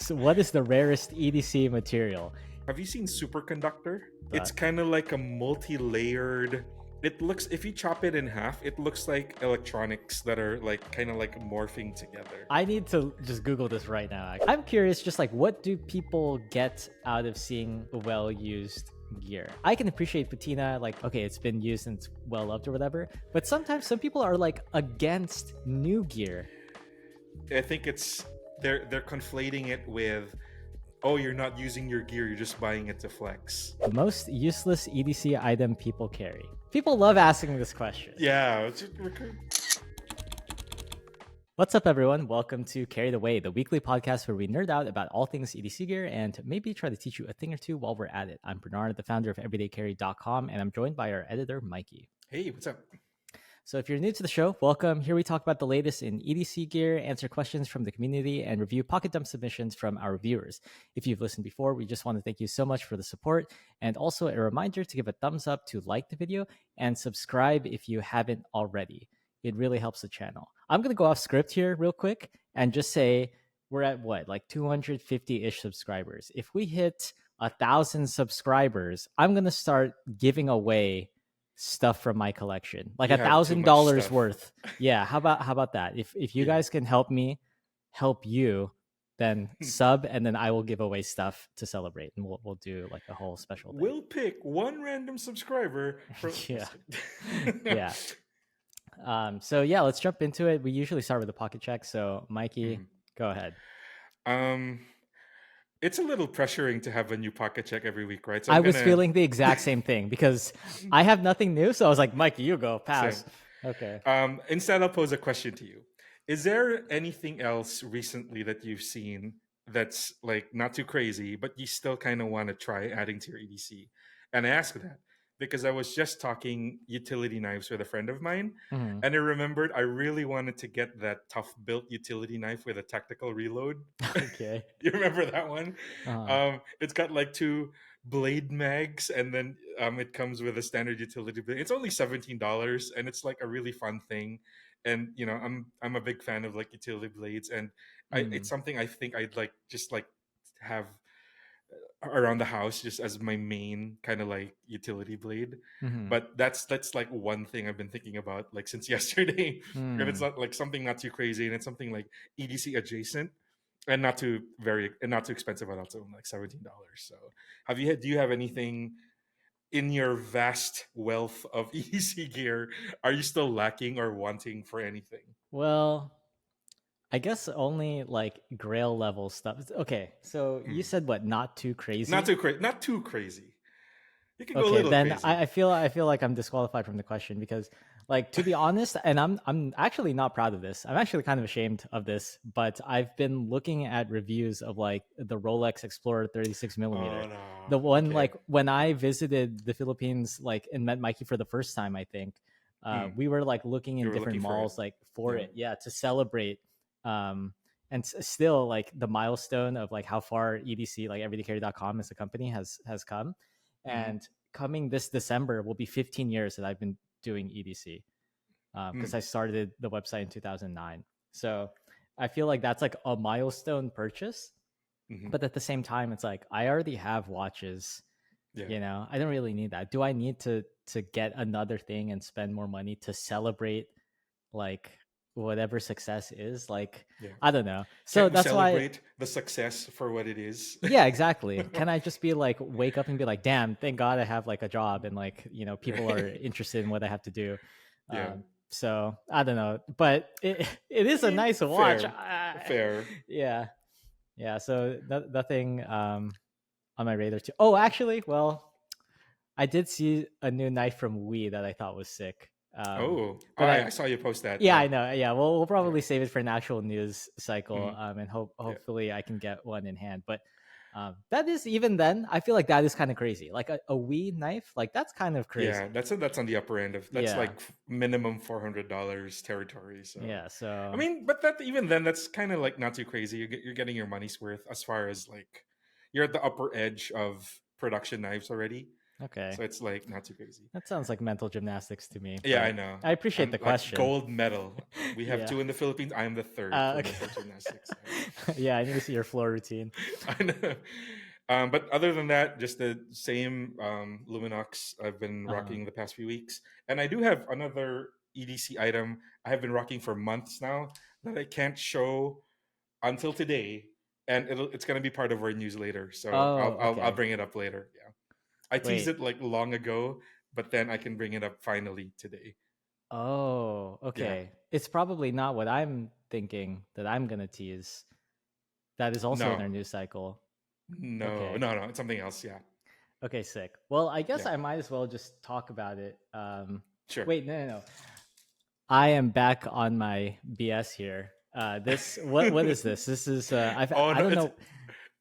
So what is the rarest EDC material? Have you seen superconductor? It's But kind of like a multi-layered. It looks, if you chop it in half, it looks like electronics that are like kind of like morphing together. I need to just Google this right now. I'm curious, just like what do people get out of seeing well-used gear? I can appreciate patina, like okay, it's been used and it's well loved or whatever. But sometimes some people are like against new gear. I think it's they're conflating it with, oh, you're not using your gear, you're just buying it to flex. The most useless EDC item people carry. People love asking this question. Yeah. What's up, everyone? Welcome to Carry the Way, the weekly podcast where we nerd out about all things EDC gear and maybe try to teach you a thing or two while we're at it. I'm Bernard, the founder of everydaycarry.com, and I'm joined by our editor, Mikey. Hey, what's up? So if you're new to the show, welcome. Here we talk about the latest in EDC gear, answer questions from the community, and review pocket dump submissions from our viewers. If you've listened before, we just want to thank you so much for the support. And also a reminder to give a thumbs up to like the video and subscribe if you haven't already. It really helps the channel. I'm going to go off script here real quick and just say we're at what, like 250-ish subscribers. If we hit 1,000 subscribers, I'm going to start giving away stuff from my collection, like You have too much $1,000 stuff. worth. Yeah, how about that? If you guys can help me help you, then sub, and then I will give away stuff to celebrate, and we'll do like a whole special thing. We'll pick one random subscriber from Yeah. Yeah. So yeah, let's jump into it. We usually start with the pocket check. So Mikey, go ahead. It's a little pressuring to have a new pocket check every week, right? So I was feeling the exact same thing because I have nothing new. So I was like, Mikey, you go, pass. Same. Okay. Instead, I'll pose a question to you. Is there anything else recently that you've seen that's like not too crazy, but you still kind of want to try adding to your EDC? And I ask that because I was just talking utility knives with a friend of mine, Mhm. and I remembered I really wanted to get that tough built utility knife with a tactical reload. Okay. You remember that one? Uh-huh. It's got like two blade mags, and then it comes with a standard utility blade. It's only $17, and it's like a really fun thing. And you know, I'm a big fan of like utility blades, and it's something I think I'd like just like have around the house just as my main kind of like utility blade. Mhm. But that's like one thing I've been thinking about like since yesterday. And it's Mm. not like something not too crazy, and it's something like EDC adjacent and not too expensive, but also like $17. So do you have anything in your vast wealth of EDC gear? Are you still lacking or wanting for anything? Well, I guess only like Grail level stuff. Okay, so you said what? Not too crazy. Not too crazy. You can go a Okay, little then crazy. I feel like I'm disqualified from the question because, like, to be honest, and I'm actually not proud of this. I'm actually kind of ashamed of this, but I've been looking at reviews of like the Rolex Explorer 36 millimeter, Oh no. the one Okay. like when I visited the Philippines, like and met Mikey for the first time. I think we were like looking in You were different looking for malls it. like for Yeah. it, yeah, to celebrate. And still like the milestone of like how far EDC like everydaycarry.com as a company has come. And coming this December will be 15 years that I've been doing EDC because I started the website in 2009. So I feel like that's like a milestone purchase. But at the same time, it's like I already have watches. Yeah. You know, I don't really need that. Do I need to get another thing and spend more money to celebrate like whatever success is? Like, Yeah. I don't know. So Can't we that's why. celebrate the success for what it is? Yeah, exactly. Can I just be like, wake up and be like, damn, thank God I have like a job and like, you know, people are interested in what I have to do. Yeah. So I don't know, but it is a nice watch. Fair. Yeah. Yeah. So nothing on my radar too. Oh, actually, well, I did see a new knife from Wii that I thought was sick. But I saw you post that. yeah, I know. Yeah, well, we'll probably save it for an actual news cycle, Mhm. and hopefully I can get one in hand. But that is even then, I feel like that is kind of crazy. Like a Wii knife, like that's kind of crazy. Yeah, that's on the upper end of that's like minimum $400 territory. So yeah, so I mean, but that even then, that's kind of like not too crazy. You're getting your money's worth as far as like you're at the upper edge of production knives already. Okay. So it's like not too crazy. That sounds like mental gymnastics to me, Yeah, I but know. I appreciate I'm the like question. gold medal. We have Yeah. two in the Philippines. I'm the third for Okay. mental gymnastics. Yeah, I need to see your floor routine. I know. But other than that, just the same Luminox I've been Uh-huh. rocking the past few weeks. And I do have another EDC item I have been rocking for months now that I can't show until today. And it's gonna be part of our news later. So Oh, I'll okay. bring it up later. Yeah. I teased Wait. it like long ago, but then I can bring it up finally today. Oh, Yeah. okay. It's probably not what I'm thinking that I'm gonna tease. That is also in No. our news cycle. No, Okay. no, no. It's something else. Yeah. Okay, sick. Well, I guess Yeah. I might as well just talk about it. Sure. Wait, no, no, no. I am back on my BS here. This what is this? This is Oh I no, don't it's know.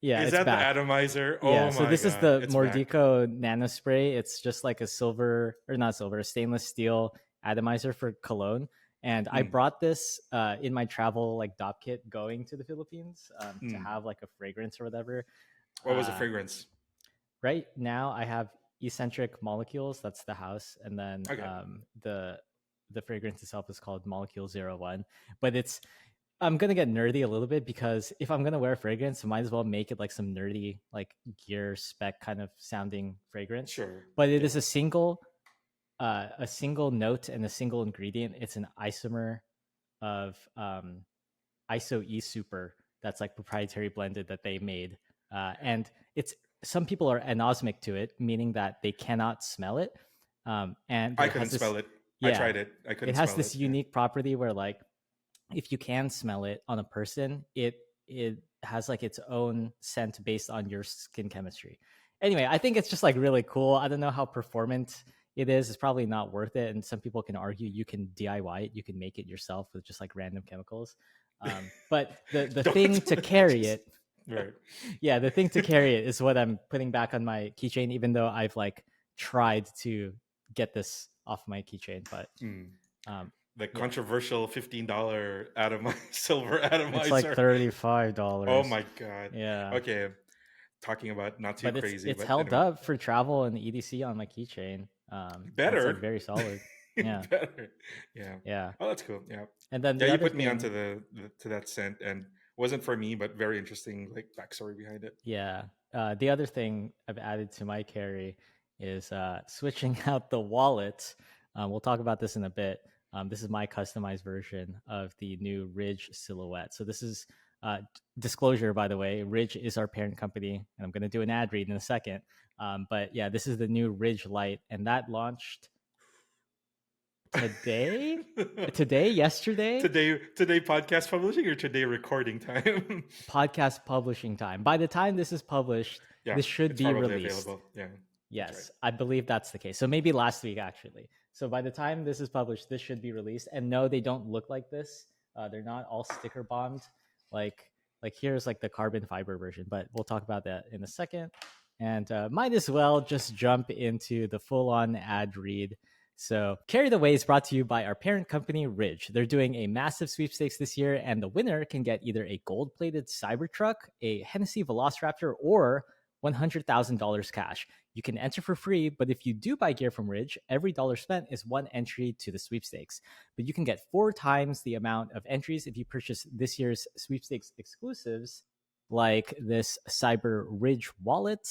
Yeah, is it's that the back. atomizer? Yeah, Oh so my this is god, the it's back. Mordico Nano Spray. It's just like a silver or not silver, a stainless steel atomizer for cologne. And I Mm, brought this in my travel like DOP kit going to the Philippines to mm. have like a fragrance or whatever. What was the Uh, fragrance? right now, I have eccentric molecules. That's the house, and then Okay, the fragrance itself is called Molecule 01. But it's I'm gonna get nerdy a little bit because if I'm gonna wear a fragrance, I might as well make it like some nerdy, like gear spec kind of sounding fragrance. sure. But it Yeah. is a single note and a single ingredient. It's an isomer of ISO E Super that's like proprietary blended that they made, and it's some people are anosmic to it, meaning that they cannot smell it, and I it has couldn't this spell it. I yeah, tried it. I it couldn't has spell it. this Yeah. unique property where like if you can smell it on a person, it has like its own scent based on your skin chemistry. Anyway, I think it's just like really cool. I don't know how performant it is. It's probably not worth it. And some people can argue you can DIY it, you can make it yourself with just like random chemicals. But the thing Don't to carry just it, right. yeah, the thing to carry it is what I'm putting back on my keychain, even though I've like tried to get this off my keychain. But Mm. um, The yeah, controversial $15 atomizer, silver it's like atomizer. $35. Oh my god. Yeah, Okay, talking about not too but it's crazy, it's but held anyway, up for travel and EDC on my keychain. And it's like better, very solid. Yeah, better. Yeah. yeah. Oh, that's cool. Yeah. And then Yeah, the you other put me thing, onto the to that scent, and wasn't for me, but very interesting, like backstory behind it. yeah, the other thing I've added to my carry is switching out the wallet. We'll talk about this in a bit. This is my customized version of the new Ridge silhouette. So this is disclosure, by the way. Ridge is our parent company, and I'm going to do an ad read in a second. But yeah, this is the new Ridge Lite, and that launched today. Today, yesterday, Today podcast publishing or today recording time? podcast publishing time. By the time this is published, Yeah, this should it's be probably released. available. Yeah, that's right. Yes, I believe that's the case. So maybe last week actually. So by the time this is published, this should be released. And no, they don't look like this. They're not all sticker bombed. Like here's like the carbon fiber version, but we'll talk about that in a second. And might as well just jump into the full-on ad read. So, Carry the Way is brought to you by our parent company, Ridge. They're doing a massive sweepstakes this year, and the winner can get either a gold plated Cybertruck, a Hennessy Velociraptor, or $100,000 cash. You can enter for free, but if you do buy gear from Ridge, every dollar spent is one entry to the sweepstakes. But you can get 4 times the amount of entries if you purchase this year's sweepstakes exclusives, like this Cyber Ridge wallet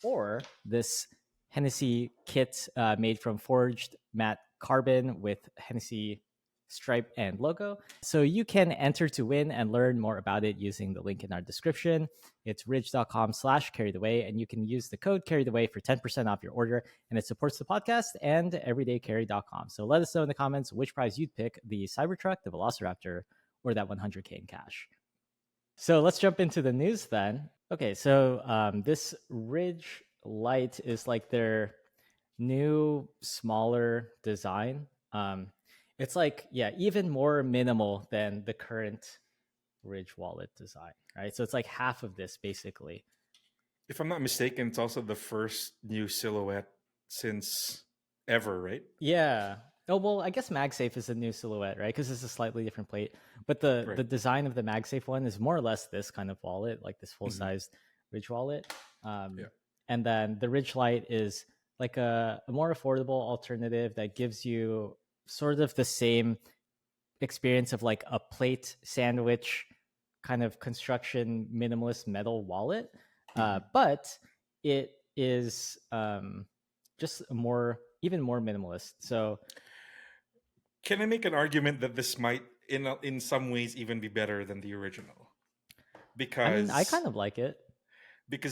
or this Hennessy kit made from forged matte carbon with Hennessy stripe and logo. So you can enter to win and learn more about it using the link in our description. It's ridge.com/carrytheway, and you can use the code carrytheway for 10% off your order, and it supports the podcast and everydaycarry.com. So let us know in the comments which prize you'd pick, the Cybertruck, the Velociraptor, or that 100K in cash. So let's jump into the news then. Okay, so this Ridge Lite is like their new, smaller design. It's like, yeah, even more minimal than the current Ridge wallet design, right? So it's like half of this basically. If I'm not mistaken, it's also the first new silhouette since ever, right? Yeah. Oh well, I guess MagSafe is a new silhouette, right? Because it's a slightly different plate. But the Right. the design of the MagSafe one is more or less this kind of wallet, like this full Hmm. sized Ridge wallet. Um, Yeah. And then the Ridge Lite is like a more affordable alternative that gives you sort of the same experience of like a plate sandwich kind of construction minimalist metal wallet, Hmm. but it is just more even more minimalist. So Can I make an argument that this might, in some ways, even be better than the original? I mean, I Because kind of like it.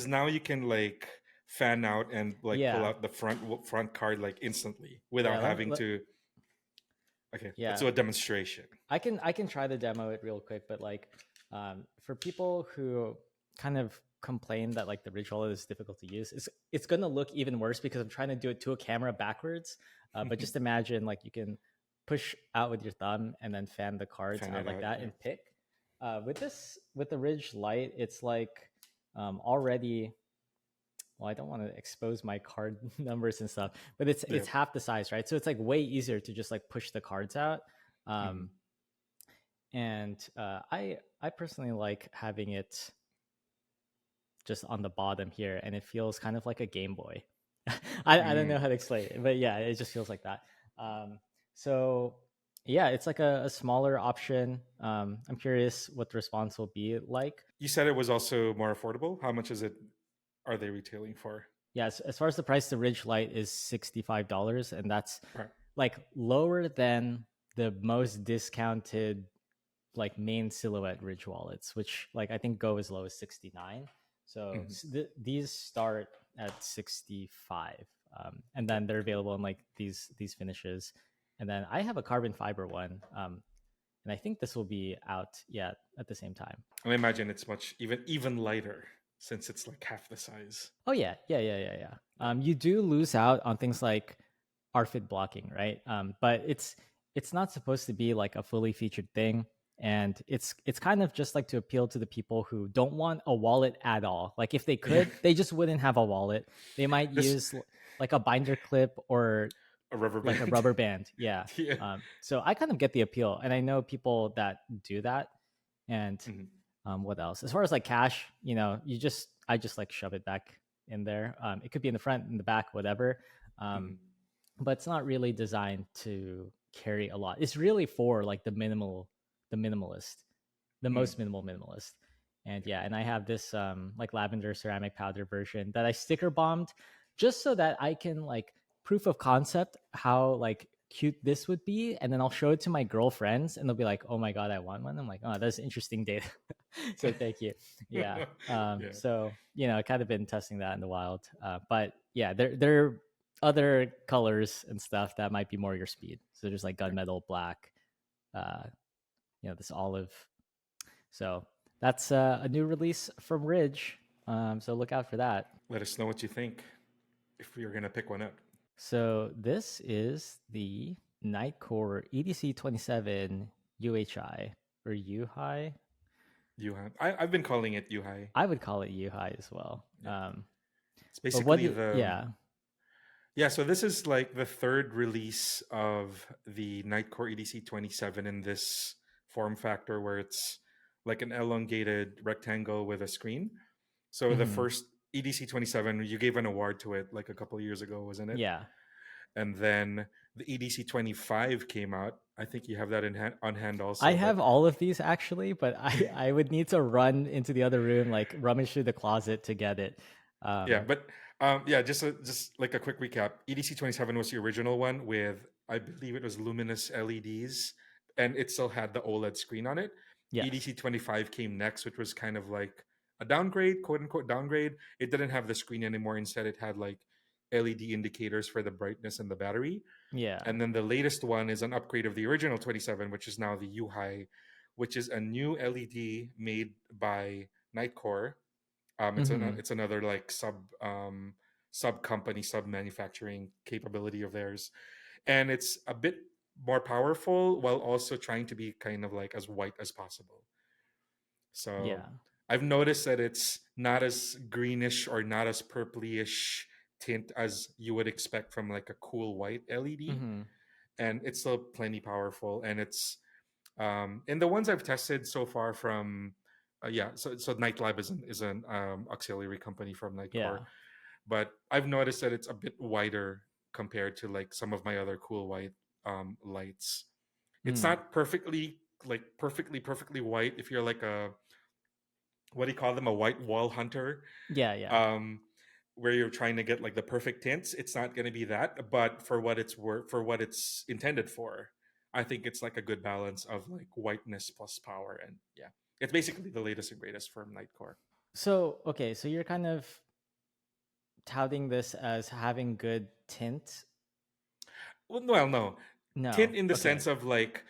now you can like fan out and like pull Yeah, out the front card like instantly yeah, without having to. Okay, let's yeah. do a demonstration. I can try to demo it real quick, but like for people who kind of complain that like the Ridge wallet is difficult to use, it's gonna look even worse because I'm trying to do it to a camera backwards. But just imagine like you can push out with your thumb and then fan the cards Fan out it like out. that Yeah. and pick. With the Ridge Lite, it's like already. Well, I don't want to expose my card numbers and stuff, but Yeah. it's half the size, right? So it's like way easier to just like push the cards out. Mhm. Um, and I personally like having it just on the bottom here, and it feels kind of like a Game Boy. I don't know Mm. how to explain it, but yeah, it just feels like that. Um, so yeah, it's like a smaller option. I'm curious what the response will be like. You said it was also more affordable. How much is it? Are they retailing for? Yeah, as far as the price, the Ridge Lite is $65, and that's Right. like lower than the most discounted like main silhouette Ridge wallets, which like I think go as low as 69. So Mhm. these start at 65, and Okay. then they're available in like these finishes. And then I have a carbon fiber one, and I think this will be out yeah at the same time. I imagine it's much even lighter since it's like half the size. Oh yeah. Yeah. You do lose out on things like RFID blocking, right? But it's not supposed to be like a fully featured thing, and it's kind of just like to appeal to the people who don't want a wallet at all. Like if they Yeah. could, they just wouldn't have a wallet. They might This use like a binder clip or a rubber like a band. rubber band. Yeah. Yeah. So I kind of get the appeal, and I know people that do that. And Mhm. what else? As far as like cash, I just like shove it back in there. It could be in the front, in the back, whatever. Um, Mhm. but it's not really designed to carry a lot. It's really for like the minimalist, the Mm. most minimalist. And yeah, and I have this like lavender ceramic powder version that I sticker bombed just so that I can like proof of concept how like cute this would be, and then I'll show it to my girlfriends and they'll be like, "Oh my god, I want one." I'm like, "Oh, that's interesting data." So thank you. Yeah. Yeah. So I kind of been testing that in the wild. But yeah, there are other colors and stuff that might be more your speed. So there's like Right. gunmetal black, uh, this olive. So that's a new release from Ridge. So look out for that. Let us know what you think if you're gonna pick one up. So this is the Nitecore EDC 27 UHI or UHI. Yuhai. I've been calling it Yuhai. I would call it UHI as well. Yeah. It's But what? basically the Yeah. yeah. So this is like the third release of the Nightcore EDC 27 in this form factor, where it's like an elongated rectangle with a screen. So the Hmm. first EDC 27, you gave an award to it like a couple of years ago, wasn't it? Yeah. And then the EDC 25 came out. I think you have that on hand I also. But have all of these actually, but I would need to run into the other room, like rummage through the closet to get it. yeah, Um, but yeah, just like a quick recap. EDC 27 was the original one with, I believe it was luminous LEDs, and it still had the OLED screen on it. yes. EDC 25 came next, which was kind of like a downgrade, quote unquote downgrade. It didn't have the screen anymore. Instead, it had like LED indicators for the brightness and the battery. Yeah. And then the latest one is an upgrade of the original 27, which is now the UHI, which is a new LED made by Nitecore. Hmm. It's another like sub company, sub manufacturing capability of theirs, and it's a bit more powerful while also trying to be kind of like as white as possible. So Yeah. I've noticed that it's not as greenish or not as purplyish tint as you would expect from like a cool white LED, Hmm. and it's still plenty powerful. And it's in the ones I've tested so far from yeah, so Night Lab is an auxiliary company from Nightcore. Yeah. but I've noticed that it's a bit wider compared to like some of my other cool white lights. It's Mm. not perfectly like perfectly white if you're like a, what do you call them, a white wall hunter, Yeah, yeah. um where you're trying to get like the perfect tints. It's not going to be that, but for what it's worth, for what it's intended for, I think it's like a good balance of like whiteness plus power. And yeah, it's basically the latest and greatest from Nitecore. So, okay, so you're kind of touting this as having good tint. Well, no, No. tint in the Okay. sense of like,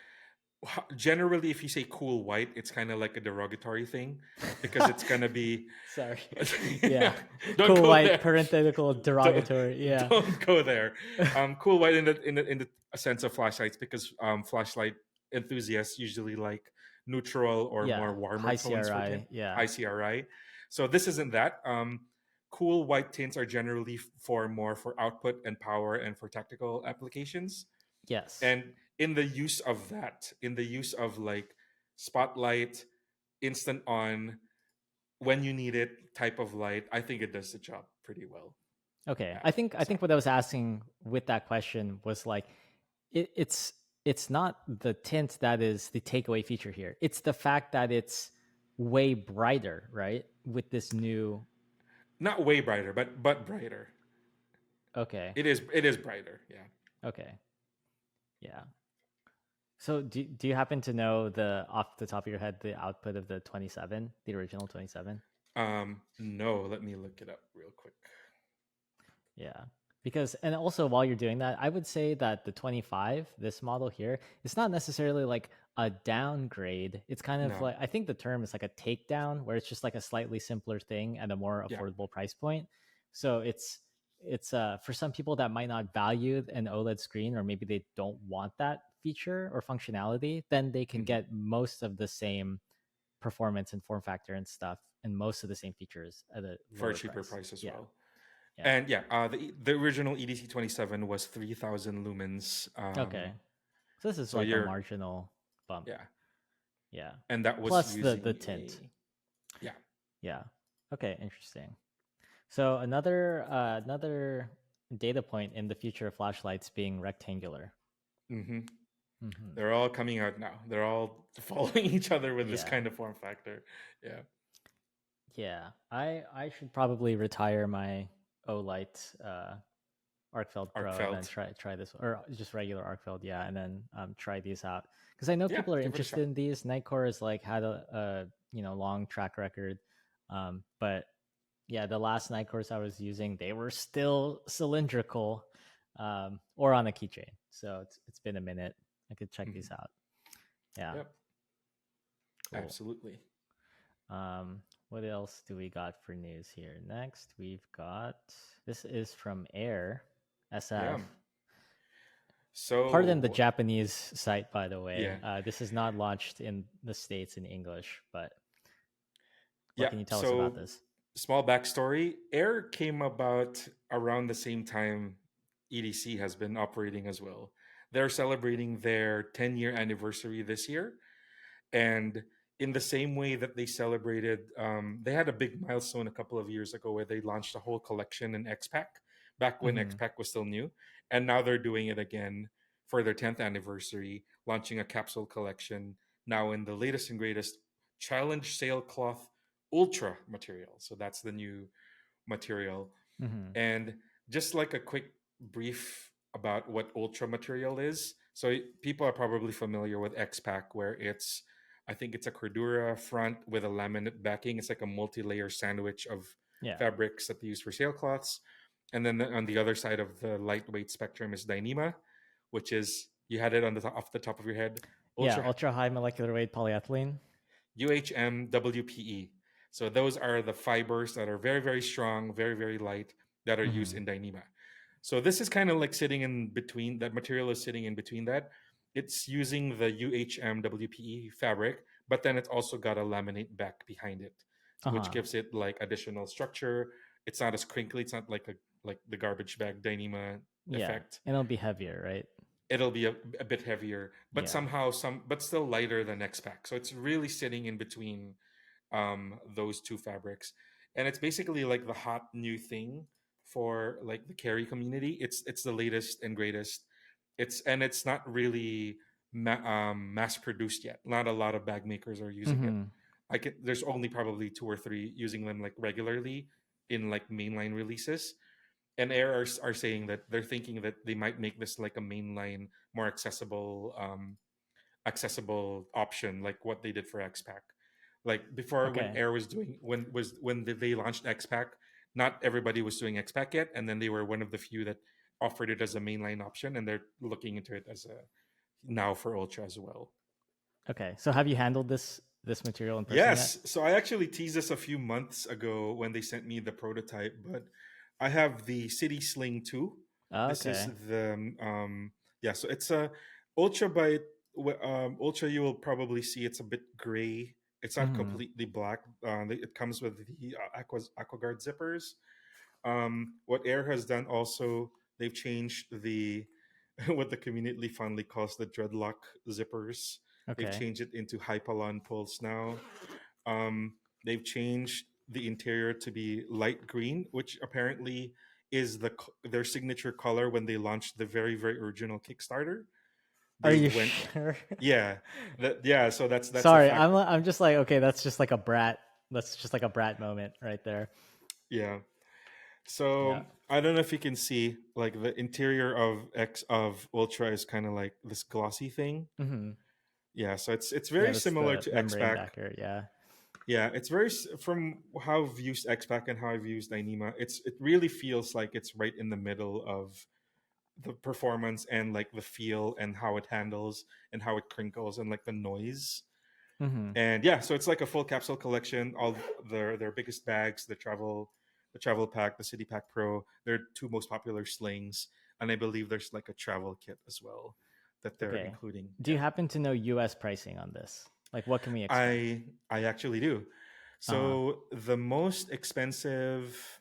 generally if you say cool white, it's kind of like a derogatory thing because it's gonna be Sorry. Yeah. don't Cool go white there. parenthetical don't, derogatory. Yeah. don't go there. Cool white in the sense of flashlights, because flashlight enthusiasts usually like neutral or Yeah. more warmer High tones for tint, CRI. Yeah. high CRI. So this isn't that. Cool white tints are generally for more for output and power and for tactical applications. Yes. And in the use of that, in the use of like spotlight, instant on, when you need it type of light, I think it does the job pretty well. Okay. Yeah. I think So what I was asking with that question was like it's it's not the tint that is the takeaway feature here. It's the fact that it's way brighter, right? With this new. not way brighter, but brighter. Okay. It is brighter. Yeah. Okay. Yeah. So do you happen to know the off the top of your head the output of the 27, the original 27? No, let me look it up real quick. Yeah. Because and also while you're doing that, I would say that the 25, this model here, it's not necessarily like a downgrade. It's kind of No. like I think the term is like a takedown where it's just like a slightly simpler thing at a more Yeah. affordable price point. So it's for some people that might not value an OLED screen or maybe they don't want that feature or functionality, then they can Hmm. get most of the same performance and form factor and stuff and most of the same features at a For a lower cheaper price. price as Yeah. well. Yeah. And yeah, the original EDC 27 was 3,000 lumens. Okay. So this is So like a you're, marginal bump. yeah, Yeah. and that was Plus the using tint. a, yeah. Yeah. Okay, interesting. So another data point in the future of flashlights being rectangular. Hmm. Hmm. They're all coming out now. They're all following each other with this Yeah. kind of form factor. Yeah. Yeah. I should probably retire my Olight Arcfeld Arc Pro and then felt. try this or just regular Arcfeld, yeah, and then try these out because I know Yeah, people are give it a interested shot. in these. Nitecore has like had a long track record, but yeah, the last Nitecores I was using they were still cylindrical, or on a keychain. So it's been a minute. I could check Hmm. these out. Yeah, Yep, cool. absolutely. What else do we got for news here? Next, we've got this is from Air Yeah. SF. Pardon the So Japanese site, by the yeah, way. This is not launched in the States in English, but what yeah. can you tell us about So this? small backstory: Air came about around the same time EDC has been operating as well. They're celebrating their 10-year anniversary this year, and in the same way that they celebrated, they had a big milestone a couple of years ago where they launched a whole collection in XPack back when Mm-hmm. XPack was still new, and now they're doing it again for their 10th anniversary, launching a capsule collection now in the latest and greatest challenge sailcloth ultra material. So that's the new material. Mm-hmm. And just like a quick brief about what ultra material is. So people are probably familiar with X-Pack, where it's, I think it's a cordura front with a laminate backing. It's like a multi-layer sandwich of Yeah. fabrics that they use for sailcloths. And then on the other side of the lightweight spectrum is Dyneema, which is, you had it on the off the top of your head, Yeah. ultra Ultra high molecular weight polyethylene. UHM WPE. So those are the fibers that are very, very strong, very, very light, that are used Mm-hmm. in Dyneema. So this is kind of like sitting in between, that material is sitting in between that. It's using the UHM WPE fabric, but then it's also got a laminate back behind it, which Uh-huh. gives it like additional structure. It's not as crinkly. It's not like like the garbage bag Dyneema Yeah. effect. And it'll be heavier, right? It'll be a bit heavier, but Yeah. somehow but still lighter than X-Pack. So it's really sitting in between those two fabrics, and it's basically like the hot new thing for like the carry community. It's the latest and greatest. It's not really mass produced yet. Not a lot of bag makers are using it. Mm-hmm. There's only probably two or three using them like regularly in like mainline releases. And Air are saying that they're thinking that they might make this like a mainline, more accessible option, like what they did for X-Pac. Like before, when Okay. Air was doing when they launched X-Pac, not everybody was doing X-Pac yet, and then they were one of the few that offered it as a mainline option, and they're looking into it as a now for Ultra as well. Okay. So have you handled this material in person yet? Yes. So I actually teased this a few months ago when they sent me the prototype, but I have the City Sling 2. This is Okay. the yeah, so it's a Ultra by Ultra, you will probably see it's a bit gray. It's not Mm-hmm. completely black. It comes with the AquaGuard zippers. What Air has done also, they've changed the what the community fondly calls the dreadlock zippers. They've Okay. changed it into Hypalon pulls now. They've changed the interior to be light green, which apparently is their signature color when they launched the very original Kickstarter. Are They you went, sure? yeah, yeah. So that's the Sorry, fact. I'm just like, okay, that's just like a brat. That's just like a brat moment right there. Yeah. Yeah. So I don't know if you can see like the interior of Ultra is kind of like this glossy thing. Mm-hmm. Yeah, so it's Yeah, very that's similar the to membrane X-Pac. backer. Yeah. Yeah, it's from how I've used X-Pac and how I've used Dyneema. It really feels like it's right in the middle of the performance and like the feel and how it handles and how it crinkles and like the noise. Mm-hmm. And yeah, so it's like a full capsule collection. All their biggest bags, the travel pack, the City Pack Pro, their two most popular slings, and I believe there's like a travel kit as well that they're Okay. including. Do you Yeah, happen to know US pricing on this? Like, what can we expect? I actually do. Uh huh. So the most expensive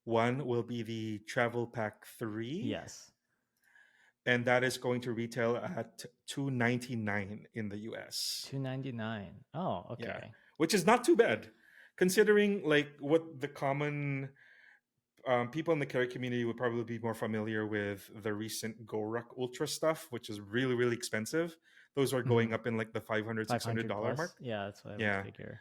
one will be the Travel Pack 3, Yes. and that is going to retail at 299 in the US. 299. Oh, Yeah, okay. which is not too bad considering like what the common people in the carry community would probably be more familiar with the recent Gorak Ultra stuff, which is really expensive. Those are going Mm-hmm. up in like the 500 $600 500 plus. mark. Yeah, that's what I would Yeah. figure.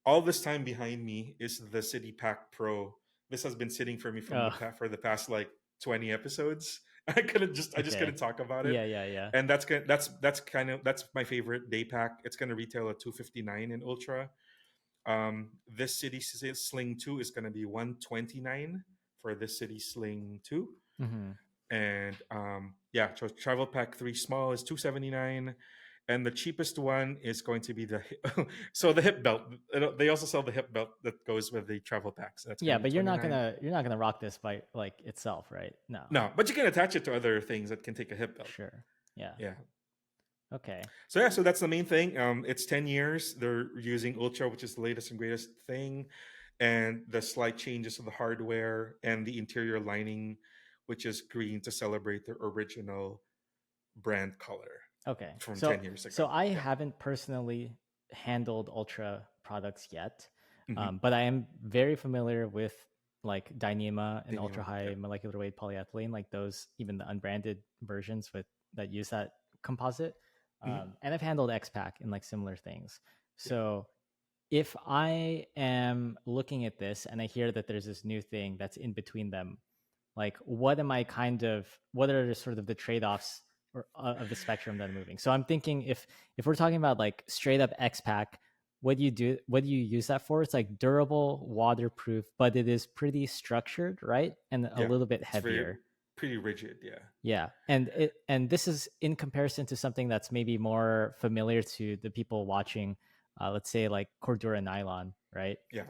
All this time behind me is the City Pack Pro. This has been sitting for me from Oh, for the past like 20 episodes. I just okay. couldn't talk about it. Yeah. And that's my favorite day pack. It's gonna retail at 259 in Ultra. This City Sling 2 is gonna be 129 for this City Sling 2. Mm-hmm. And yeah, so Travel Pack 3 small is 279, and the cheapest one is going to be so the hip belt. They also sell the hip belt that goes with the travel packs. That's going Yeah, to be but 29. you're not gonna rock this by like itself, right? No. No, but you can attach it to other things that can take a hip belt. Sure. Yeah. Yeah. Okay. So yeah, so that's the main thing. It's 10 years. They're using Ultra, which is the latest and greatest thing, and the slight changes to the hardware and the interior lining, which is green to celebrate their original brand color Okay. from So 10 years ago. so I Yeah. haven't personally handled Ultra products yet, Hmm. but I am very familiar with like Dyneema and ultra Yeah. high molecular weight polyethylene, like those even the unbranded versions with that use that composite. Hmm. And I've handled X-Pack and like similar things. Yeah. So if I am looking at this and I hear that there's this new thing that's in between them, like what am I what are sort of the trade-offs of the spectrum that I'm moving? So I'm thinking if we're talking about like straight up X Pack, what do you use that for? It's like durable, waterproof, but it is pretty structured, right? And a Yeah. little bit It's very heavier. pretty rigid. Yeah. Yeah. And this is in comparison to something that's maybe more familiar to the people watching, let's say like Cordura nylon, right? Yeah.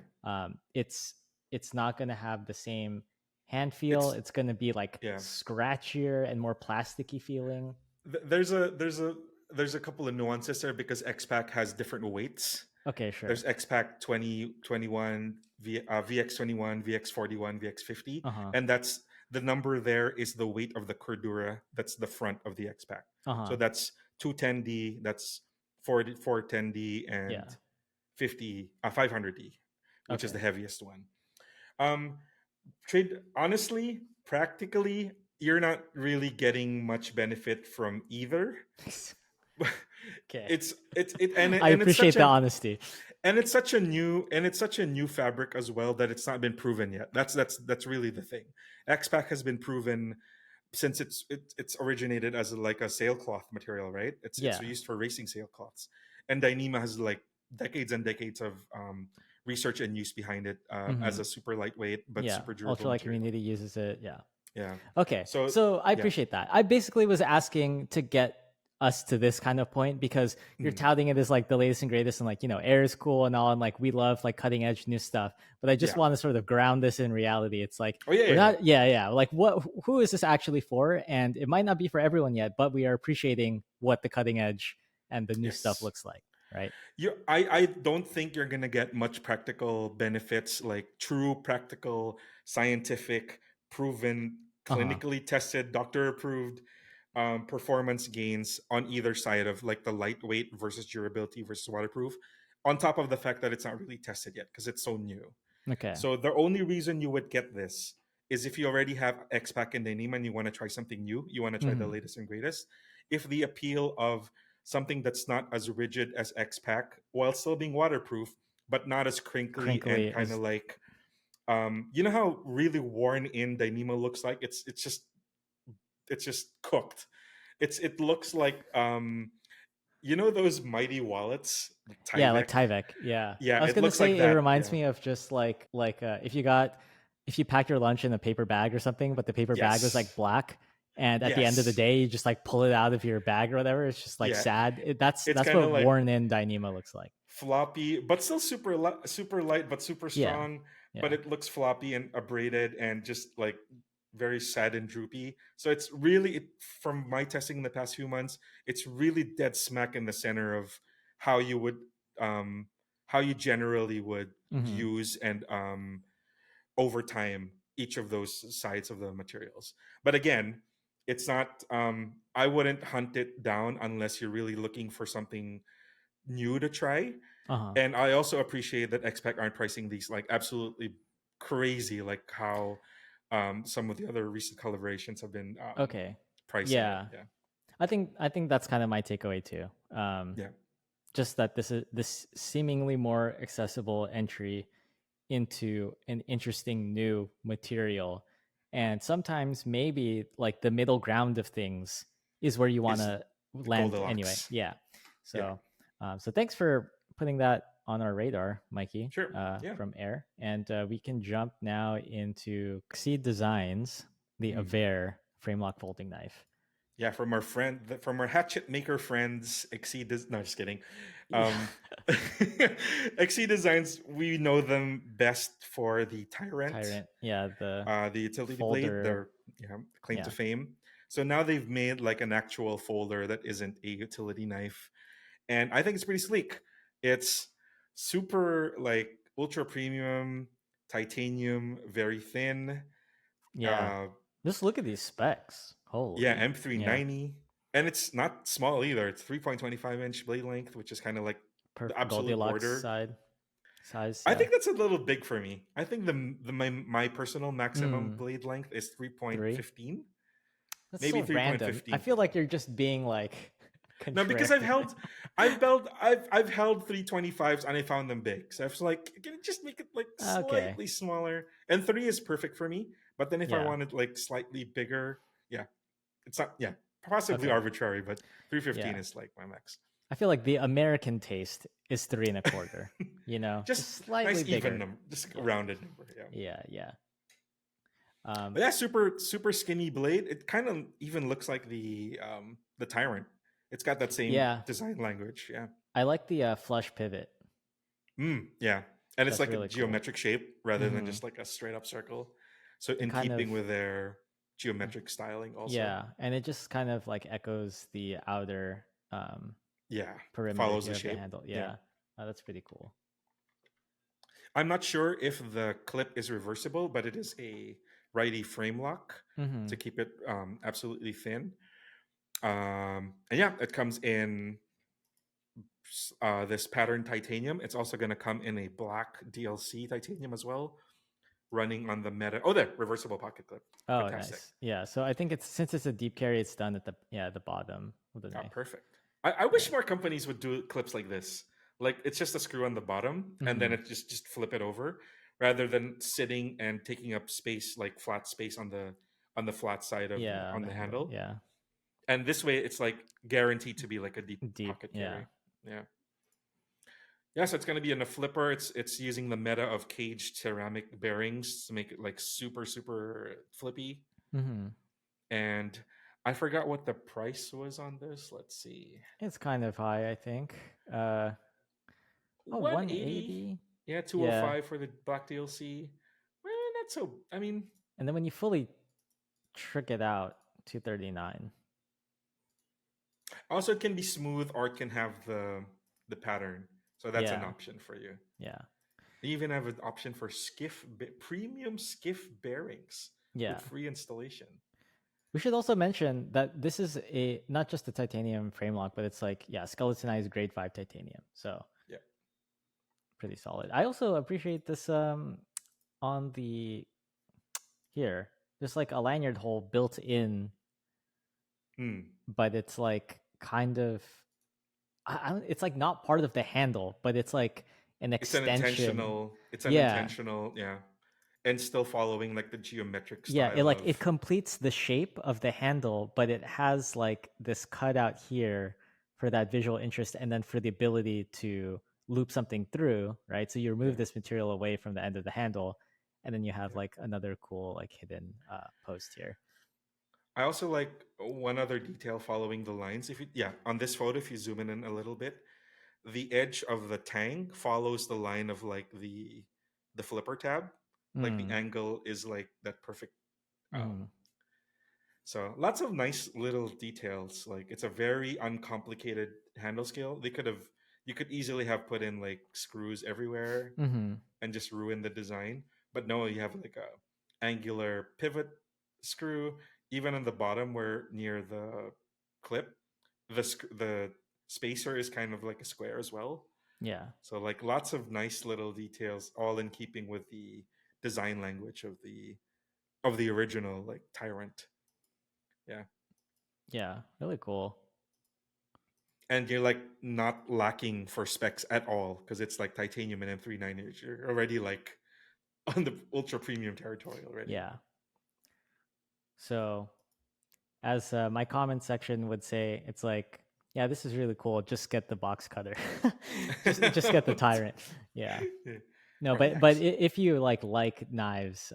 It's not going to have the same hand feel. It's It's going to be like yeah. scratchier and more plasticky feeling. There's a couple of nuances there because X-Pac has different weights. Okay, There's sure. X-Pac 2021, VX21, VX41, VX50, Uh-huh. and that's the number there is the weight of the Cordura. That's the front of the X-Pac. So Uh-huh. that's 210D, that's 410D, and Yeah. 500D, which is the Okay. heaviest one. Um, Trade honestly, practically, you're not really getting much benefit from either. Okay. It's I and it's such appreciate the a honesty. it's such a new fabric as well that it's not been proven yet. That's really the thing. X-Pac has been proven since it's originated as like a sailcloth material, right? It's Yeah. used for racing sailcloths, and Dyneema has like decades and decades of research and use behind it as Hmm. a super lightweight but Yeah. super durable Ultralight material. community uses it. Yeah. Yeah. Okay. So So I yeah. appreciate that. I basically was asking to get us to this kind of point because you're Mm, touting it as like the latest and greatest and like, Air is cool and all. And like, we love like cutting edge new stuff. But I just yeah. want to sort of ground this in reality. It's like, Oh yeah, we're yeah, yeah. not, yeah, yeah. Like, who is this actually for? And it might not be for everyone yet, but we are appreciating what the cutting edge and the new stuff Yes. looks like. Right. I don't think you're gonna get much practical benefits, like true practical, scientific, proven, Uh huh. clinically tested, doctor approved performance gains on either side of like the lightweight versus durability versus waterproof. On top of the fact that it's not really tested yet because it's so new. Okay. So the only reason you would get this is if you already have X-Pac and Denim and you want to try something new, you want to try the Hmm. latest and greatest. If the appeal of something that's not as rigid as X-Pac while still being waterproof, but not as crinkly and Crinkly kind of is, like you know how really worn in Dyneema looks like? It's just cooked. It looks like you know those mighty wallets, the yeah, like Tyvek? Tyvek. Yeah. Yeah, I was it gonna looks like say it that. reminds Yeah. me of just like if you pack your lunch in a paper bag or something, but the paper bag was like Yes. black, and at the end of the Yes. day, you just like pull it out of your bag or whatever. It's just like Yeah. sad. That's It's that's kind of what like worn in Dyneema looks like. floppy, but still super light, but super Yeah. strong. But Yeah. it looks floppy and abraded and just like very sad and droopy. So it's really, from my testing in the past few months, it's really dead smack in the center of how you would, um, how you generally would Hmm. use and over time each of those sides of the materials. But again, it's not. I wouldn't hunt it down unless you're really looking for something new to try. Uh huh. And I also appreciate that Xpac aren't pricing these like absolutely crazy, like how some of the other recent collaborations have been Okay. pricing it. Yeah. Yeah, I think that's kind of my takeaway too. yeah, Just that this seemingly more accessible entry into an interesting new material. And sometimes maybe like the middle ground of things is where you want is to the land anyway. Goldilocks. Yeah. Yeah, So, so thanks for putting that on our radar, Mikey, sure. Yeah, from Air. And we can jump now into Xceed Designs, the mm. Avair frame lock folding knife. Yeah. From our from our hatchet maker friends, Exceed. No, just kidding. Yeah. Um, Exceed Designs. We know them best for the Tyrant, Tyrant. Yeah. The the utility blade, folder. their, you know, claim to Yeah. fame. So now they've made like an actual folder that isn't a utility knife, and I think it's pretty sleek. It's super like ultra premium titanium, very thin. Yeah. Uh, Just look at these specs. yeah, Holy. Yeah. M390, and it's not small either. It's 3.25-inch blade length, which is kind of like the absolute Goldilocks border. size. I Yeah. think that's a little big for me. I think my personal maximum Mm, blade length is three. 3.15, That's maybe so random. I 3.15 feel for like me. you're just being like No, because contrary. I've held 325s and I found them big. So I was like, can I just make it like Okay. slightly smaller? And three is perfect for me. But then if I Yeah. wanted like slightly bigger, yeah, it's not, yeah, possibly Okay. arbitrary, but 315 Yeah. is like my max. I feel like the American taste is three and a quarter. Just Just slightly nice even bigger. number, just a Yeah. rounded number. Yeah. Yeah. Yeah. But that super skinny blade, it kind of even looks like the Tyrant. It's got that same Yeah. design language. Yeah. I like the flush pivot. Yeah. And it's That's like a really cool. geometric shape rather than Hmm. just like a straight up circle. So It in kind of keeping with their geometric styling also. Yeah, and it just kind of like echoes the outer Yeah. perimeter Follows the here of the shape. handle. Yeah. Yeah, that's pretty cool. I'm not sure if the clip is reversible, but it is a righty frame lock Hmm. to keep it absolutely thin. And yeah, it comes in this pattern titanium. It's also going to come in a black DLC titanium as well. running on the Meta. Oh, there, reversible pocket clip. Oh, Fantastic. nice. Yeah. So I think it's since it's a deep carry, it's done at the bottom of the Oh, knife. perfect. I Yeah. wish more companies would do clips like this. Like it's just a screw on the bottom, and then Hmm. it just flip it over, rather than sitting and taking up space like flat space on the flat side of the Yeah, on on the the handle. handle. Yeah. And this way, it's like guaranteed to be like a deep Deep. pocket Yeah. carry. Yeah. Yeah, so it's going to be in a flipper. It's using the meta of caged ceramic bearings to make it like super flippy. Hmm. And I forgot what the price was on this. Let's see. It's kind of high, I think. Uh, oh, 180. 180. Yeah, Yeah. 205 for the black DLC. Well, not so. I mean, And then when you fully trick it out, 239. also it can be smooth or it can have the pattern. So that's an Yeah. option for you. Yeah. They even have an option for premium skiff bearings Yeah. with free installation. We should also mention that this is a not just a titanium frame lock, but it's like, yeah, skeletonized grade 5 titanium. So Yeah. pretty solid. I also appreciate this on the here. There's like a lanyard hole built in, Hmm. but it's like kind of it's like not part of the handle, but it's like an extension. It's an Yeah. intentional, yeah. And still following like the geometric Yeah, it style like of it completes the shape of the handle, but it has like this cutout here for that visual interest and then for the ability to loop something through, right? So you remove yeah, this material away from the end of the handle, and then you have yeah. like another cool like hidden post here. I also like one other detail following the lines. If you yeah, on this photo, if you zoom in a little bit, the edge of the tang follows the line of like the flipper tab. Like the Mm. angle is like that perfect. Mm-hmm. So lots of nice little details. Like it's a very uncomplicated handle scale. You could easily have put in like screws everywhere Mm-hmm. and just ruin the design. But no, you have like a angular pivot screw, even on the bottom where near the clip, the spacer is kind of like a square as well. Yeah. So like lots of nice little details, all in keeping with the design language of the original like Tyrant. Yeah. Yeah. Really cool. And you're like not lacking for specs at all because it's like titanium and M398. You're already like on the ultra premium territory already. Yeah. So as my comment section would say, it's like, yeah, this is really cool. Just get the box cutter. Just get the tyrant. Yeah. Yeah. No, All right, but nice. if you like knives,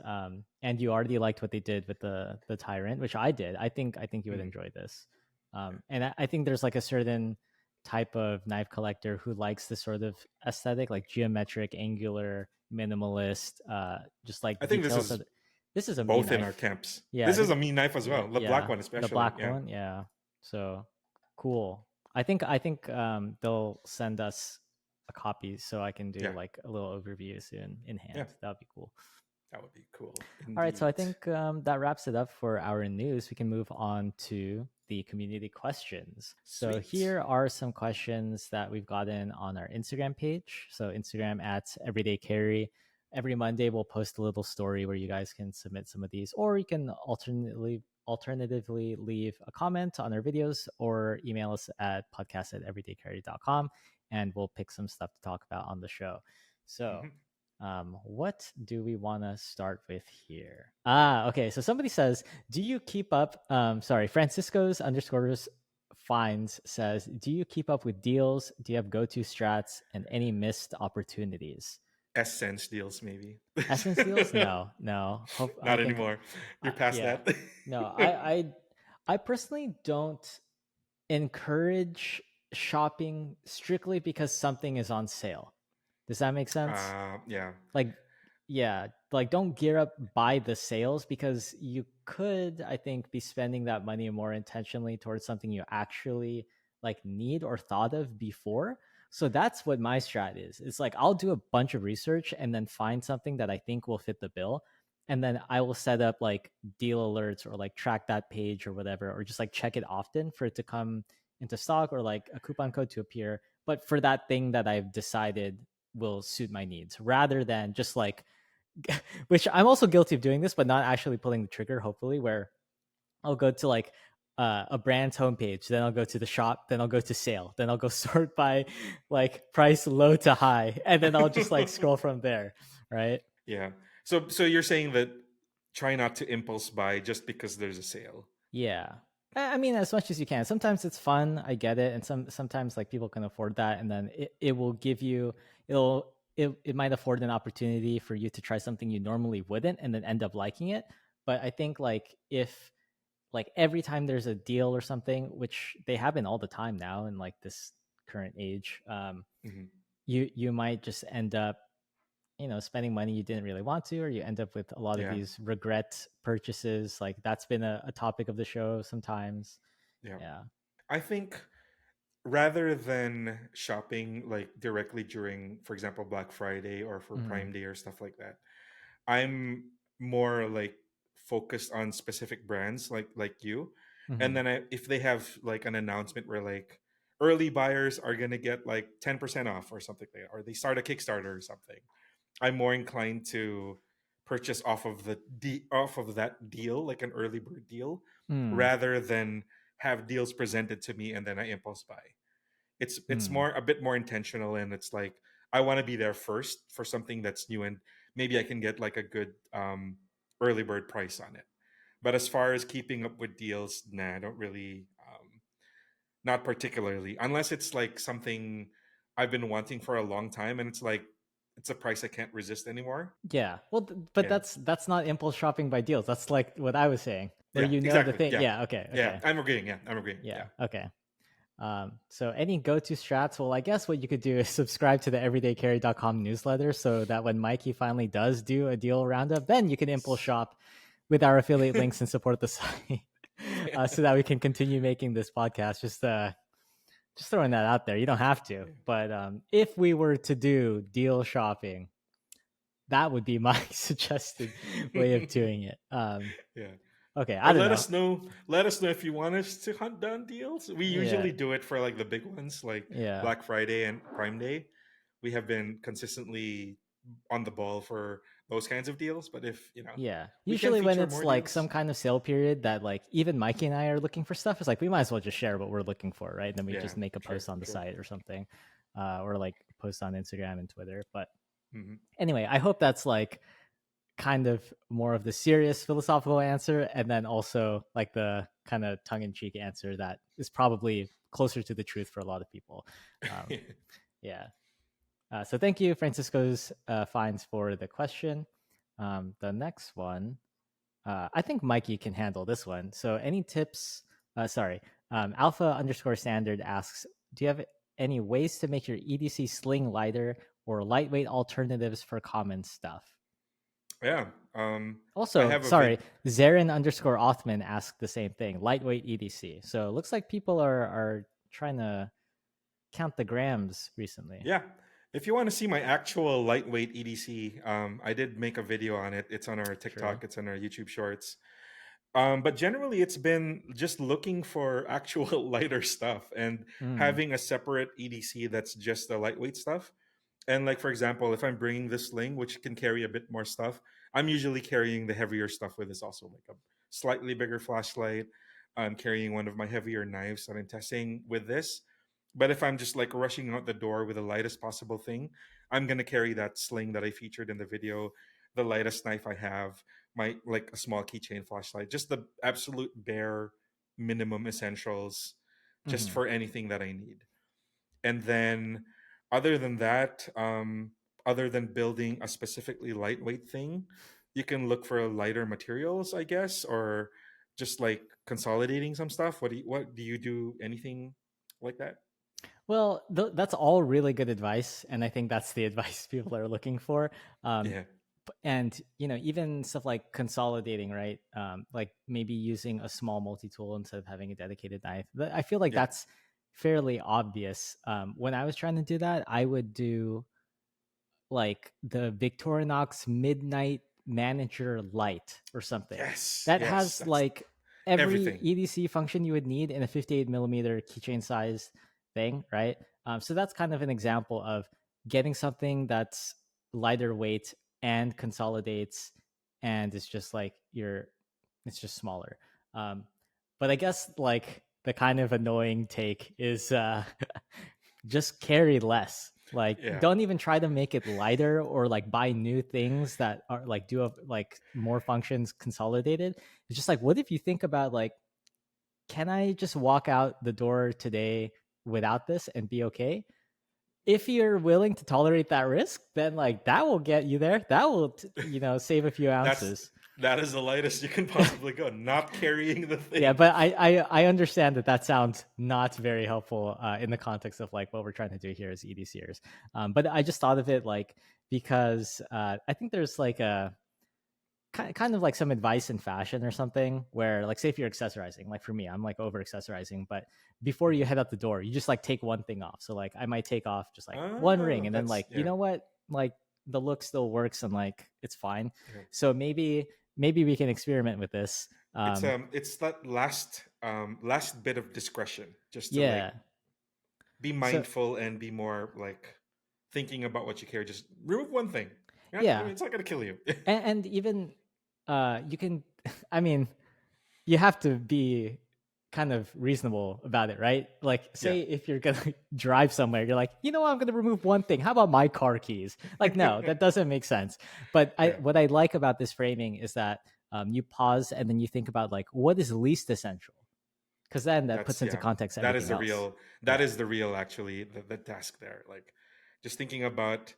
and you already liked what they did with the tyrant, which I did, I think you would Mm, enjoy this. yeah. And I think there's like a certain type of knife collector who likes this sort of aesthetic, like geometric, angular, minimalist, just like I think details. This is a me both in our knife. camps. Yeah, This is a mean knife as yeah, well. The black yeah. one The especially. black Yeah. one, yeah. So cool. I think they'll send us a copy so I can do Yeah. like a little overview soon in Yeah. hand. That would be cool. That would be cool. All right, so I Indeed. think that wraps it up for our news. We can move on to the community questions. So Sweet. here are some questions that we've gotten on our Instagram page. So Instagram at everydaycarry. Every Monday we'll post a little story where you guys can submit some of these, or you can alternatively leave a comment on our videos or email us at podcast@everydaycarry.com and we'll pick some stuff to talk about on the show. So Hmm. what do we want to start with here? Okay. So somebody says, do you keep up? Sorry, Francisco's underscores finds says, do you keep up with deals? Do you have go-to strats and any missed opportunities? Essence deals, maybe. Essence deals? No, no. Hope I Not think, anymore. You're past yeah, that. no. I personally don't encourage shopping strictly because something is on sale. Does that make sense? Yeah. Like, yeah, like don't gear up by the sales because you could, I think, be spending that money more intentionally towards something you actually like need or thought of before. So that's what my strat is. It's like I'll do a bunch of research and then find something that I think will fit the bill, and then I will set up like deal alerts or like track that page or whatever, or just like check it often for it to come into stock or like a coupon code to appear, but for that thing that I've decided will suit my needs rather than just like which I'm also guilty of doing this, but not actually pulling the trigger. Hopefully, where I'll go to like a brand's homepage, then I'll go to the shop, then I'll go to sale, then I'll go sort by like price low to high, and then I'll just like scroll from there, right? Yeah. So you're saying that try not to impulse buy just because there's a sale. Yeah. I mean, as much as you can. Sometimes it's fun. I get it, and sometimes like people can afford that, and then it will give you it might afford an opportunity for you to try something you normally wouldn't, and then end up liking it. But I think like if like every time there's a deal or something, which they happen all the time now in like this current age, Hmm. you might just end up spending money you didn't really want to, or you end up with a lot of Yeah. these regret purchases. Like that's been a topic of the show sometimes. Yeah. Yeah. I think rather than shopping like directly during, for example, Black Friday or for Mm-hmm. Prime Day or stuff like that, I'm more like focused on specific brands like you. And Mm-hmm. then if they have like an announcement where like early buyers are gonna get like 10% off or something like that, or they start a Kickstarter or something, I'm more inclined to purchase off of that deal, like an early bird deal, Mm. rather than have deals presented to me and then I impulse buy. It's Mm. more a bit more intentional, and it's like I want to be there first for something that's new, and maybe I can get like a good early bird price on it. But as far as keeping up with deals, nah, I don't really, not particularly, unless it's like something I've been wanting for a long time, and it's like it's a price I can't resist anymore. Yeah. Well, but Yeah, that's not impulse shopping by deals. That's like what I was saying, where yeah, you know the exactly. thing. Yeah, Yeah. Okay. yeah, Okay. I'm agreeing. Yeah, I'm agreeing. Yeah. Yeah. Okay. So any go-to strats? Well, I guess what you could do is subscribe to the everydaycarry.com newsletter so that when Mikey finally does do a deal roundup, then you can impulse Yes. shop with our affiliate links and support the site, Yeah. so that we can continue making this podcast. Just throwing that out there. You don't have to, Yeah. but if we were to do deal shopping, that would be my suggested way of doing it. Yeah. Okay, I Or don't let know. us know. Let us know if you want us to hunt down deals. We Yeah, usually do it for like the big ones, like yeah. Black Friday and Prime Day. We have been consistently on the ball for those kinds of deals. But if Yeah. we can Usually when feature it's more like some deals. kind of sale period that like even Mikey and I are looking for stuff, it's like we might as well just share what we're looking for, right? And then we Yeah, just make a true, post on the true. site or something. Or like post on Instagram and Twitter. But Hmm. anyway, I hope that's like kind of more of the serious philosophical answer, and then also like the kind of tongue-in-cheek answer that is probably closer to the truth for a lot of people. Um, yeah. So thank you, Francisco's Fines, for the question. The next one, I think Mikey can handle this one. So any tips? Sorry, Alpha underscore standard asks, do you have any ways to make your EDC sling lighter or lightweight alternatives for common stuff? Yeah. I Also, have a sorry, vid. Zarin underscore Othman asked the same thing. Lightweight EDC. So it looks like people are trying to count the grams recently. Yeah. If you want to see my actual lightweight EDC, I did make a video on it. It's on our True. TikTok. It's on our YouTube Shorts. But generally, it's been just looking for actual lighter stuff and Mm, having a separate EDC that's just the lightweight stuff. And like for example, if I'm bringing this sling, which can carry a bit more stuff, I'm usually carrying the heavier stuff with this also, like a slightly bigger flashlight. I'm carrying one of my heavier knives that I'm testing with this. But if I'm just like rushing out the door with the lightest possible thing, I'm gonna carry that sling that I featured in the video, the lightest knife I have, my like a small keychain flashlight, just the absolute bare minimum essentials, just mm-hmm. for anything that I need. And then other than that, other than building a specifically lightweight thing, you can look for lighter materials, I guess, or just like consolidating some stuff. What do you do? Anything like that? Well, that's all really good advice, and I think that's the advice people are looking for. Um, Yeah, and even stuff like consolidating, right? Like maybe using a small multi-tool instead of having a dedicated knife. I feel like yeah, that's fairly obvious. When I was trying to do that, I would do like the Victorinox Midnight Manager Lite or something yes, that yes. has That's like every everything. EDC function you would need in a 58 millimeter keychain size thing, right? So that's kind of an example of getting something that's lighter weight and consolidates, and it's just like it's just smaller. Um, but I guess like the kind of annoying take is just carry less. Like, Yeah, don't even try to make it lighter or like buy new things that are like do have like more functions consolidated. It's just like, what if you think about like, can I just walk out the door today without this and be okay? If you're willing to tolerate that risk, then like that will get you there. That will, save a few that's ounces. that is the lightest you can possibly go. Not carrying the Yeah, thing. but I understand that that sounds not very helpful in the context of like what we're trying to do here as EDCers. But I just thought of it like because I think there's like a kind of like some advice in fashion or something where like say if you're accessorizing, like for me I'm like over accessorizing, but before you Mhm. head out the door you just like take one thing off. So like I might take off just like one ring Oh, and then that's like, you yeah, know what, like the look still works and like it's fine. yeah. So maybe we can experiment with this. It's that last bit of discretion, just to like Yeah. be So mindful and be more like thinking about what you carry. Just remove one thing. yeah, It's not gonna kill you. and even you can I mean you have to be kind of reasonable about it, right? Like, Yeah. say if you're gonna drive somewhere, you're like, you know what, I'm gonna remove one thing. How about my car keys? Like, no, that doesn't make sense. But Yeah. what I like about this framing is that you pause and then you think about like what is least essential, because then that That's puts into yeah. context That is everything the else. real. That Yeah, is the real actually the task there. Like, just thinking about,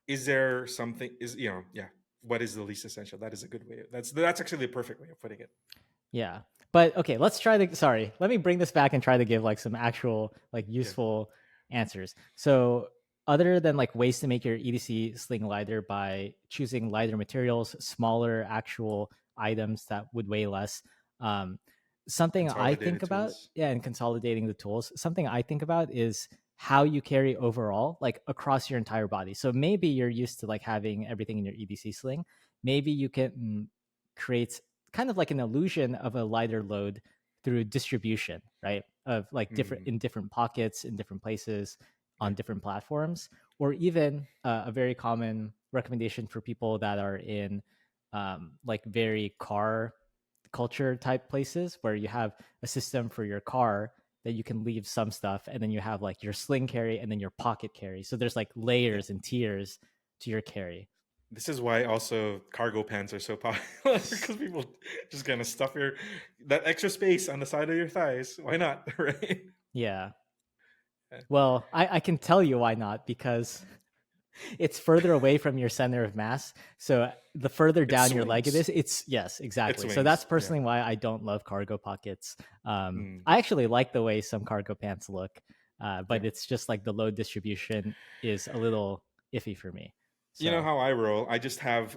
is there something, is yeah, what is the least essential? That is a good way. That's actually the perfect way of putting it. yeah. But okay, let's try to. Sorry, let me bring this back and try to give like some actual like Yeah. useful answers. So, other than like ways to make your EDC sling lighter by choosing lighter materials, smaller actual items that would weigh less, um, something I think Consolidated about, tools. yeah, and consolidating the tools. Something I think about is how you carry overall, like across your entire body. So maybe you're used to like having everything in your EDC sling. Maybe you can create kind of like an illusion of a lighter load through distribution, right? Of like different Mm, in different pockets, in different places, yeah. on different platforms, or even a very common recommendation for people that are in like very car culture type places where you have a system for your car that you can leave some stuff and then you have like your sling carry and then your pocket carry. So there's like Yeah. layers and tiers to your carry. This is why also cargo pants are so popular, because people just gonna stuff your that extra space on the side of your thighs. Why not, right? Yeah. Yeah. Well, I can tell you why not, because it's further away from your center of mass. So the further It down your leg it swings. is, it's yes, It exactly. So that's swings. Yeah. personally why I don't love cargo pockets. Mm, I actually like the way some cargo pants look, yeah. but it's just like the load distribution is a little iffy for me. You know So, how I roll? I just have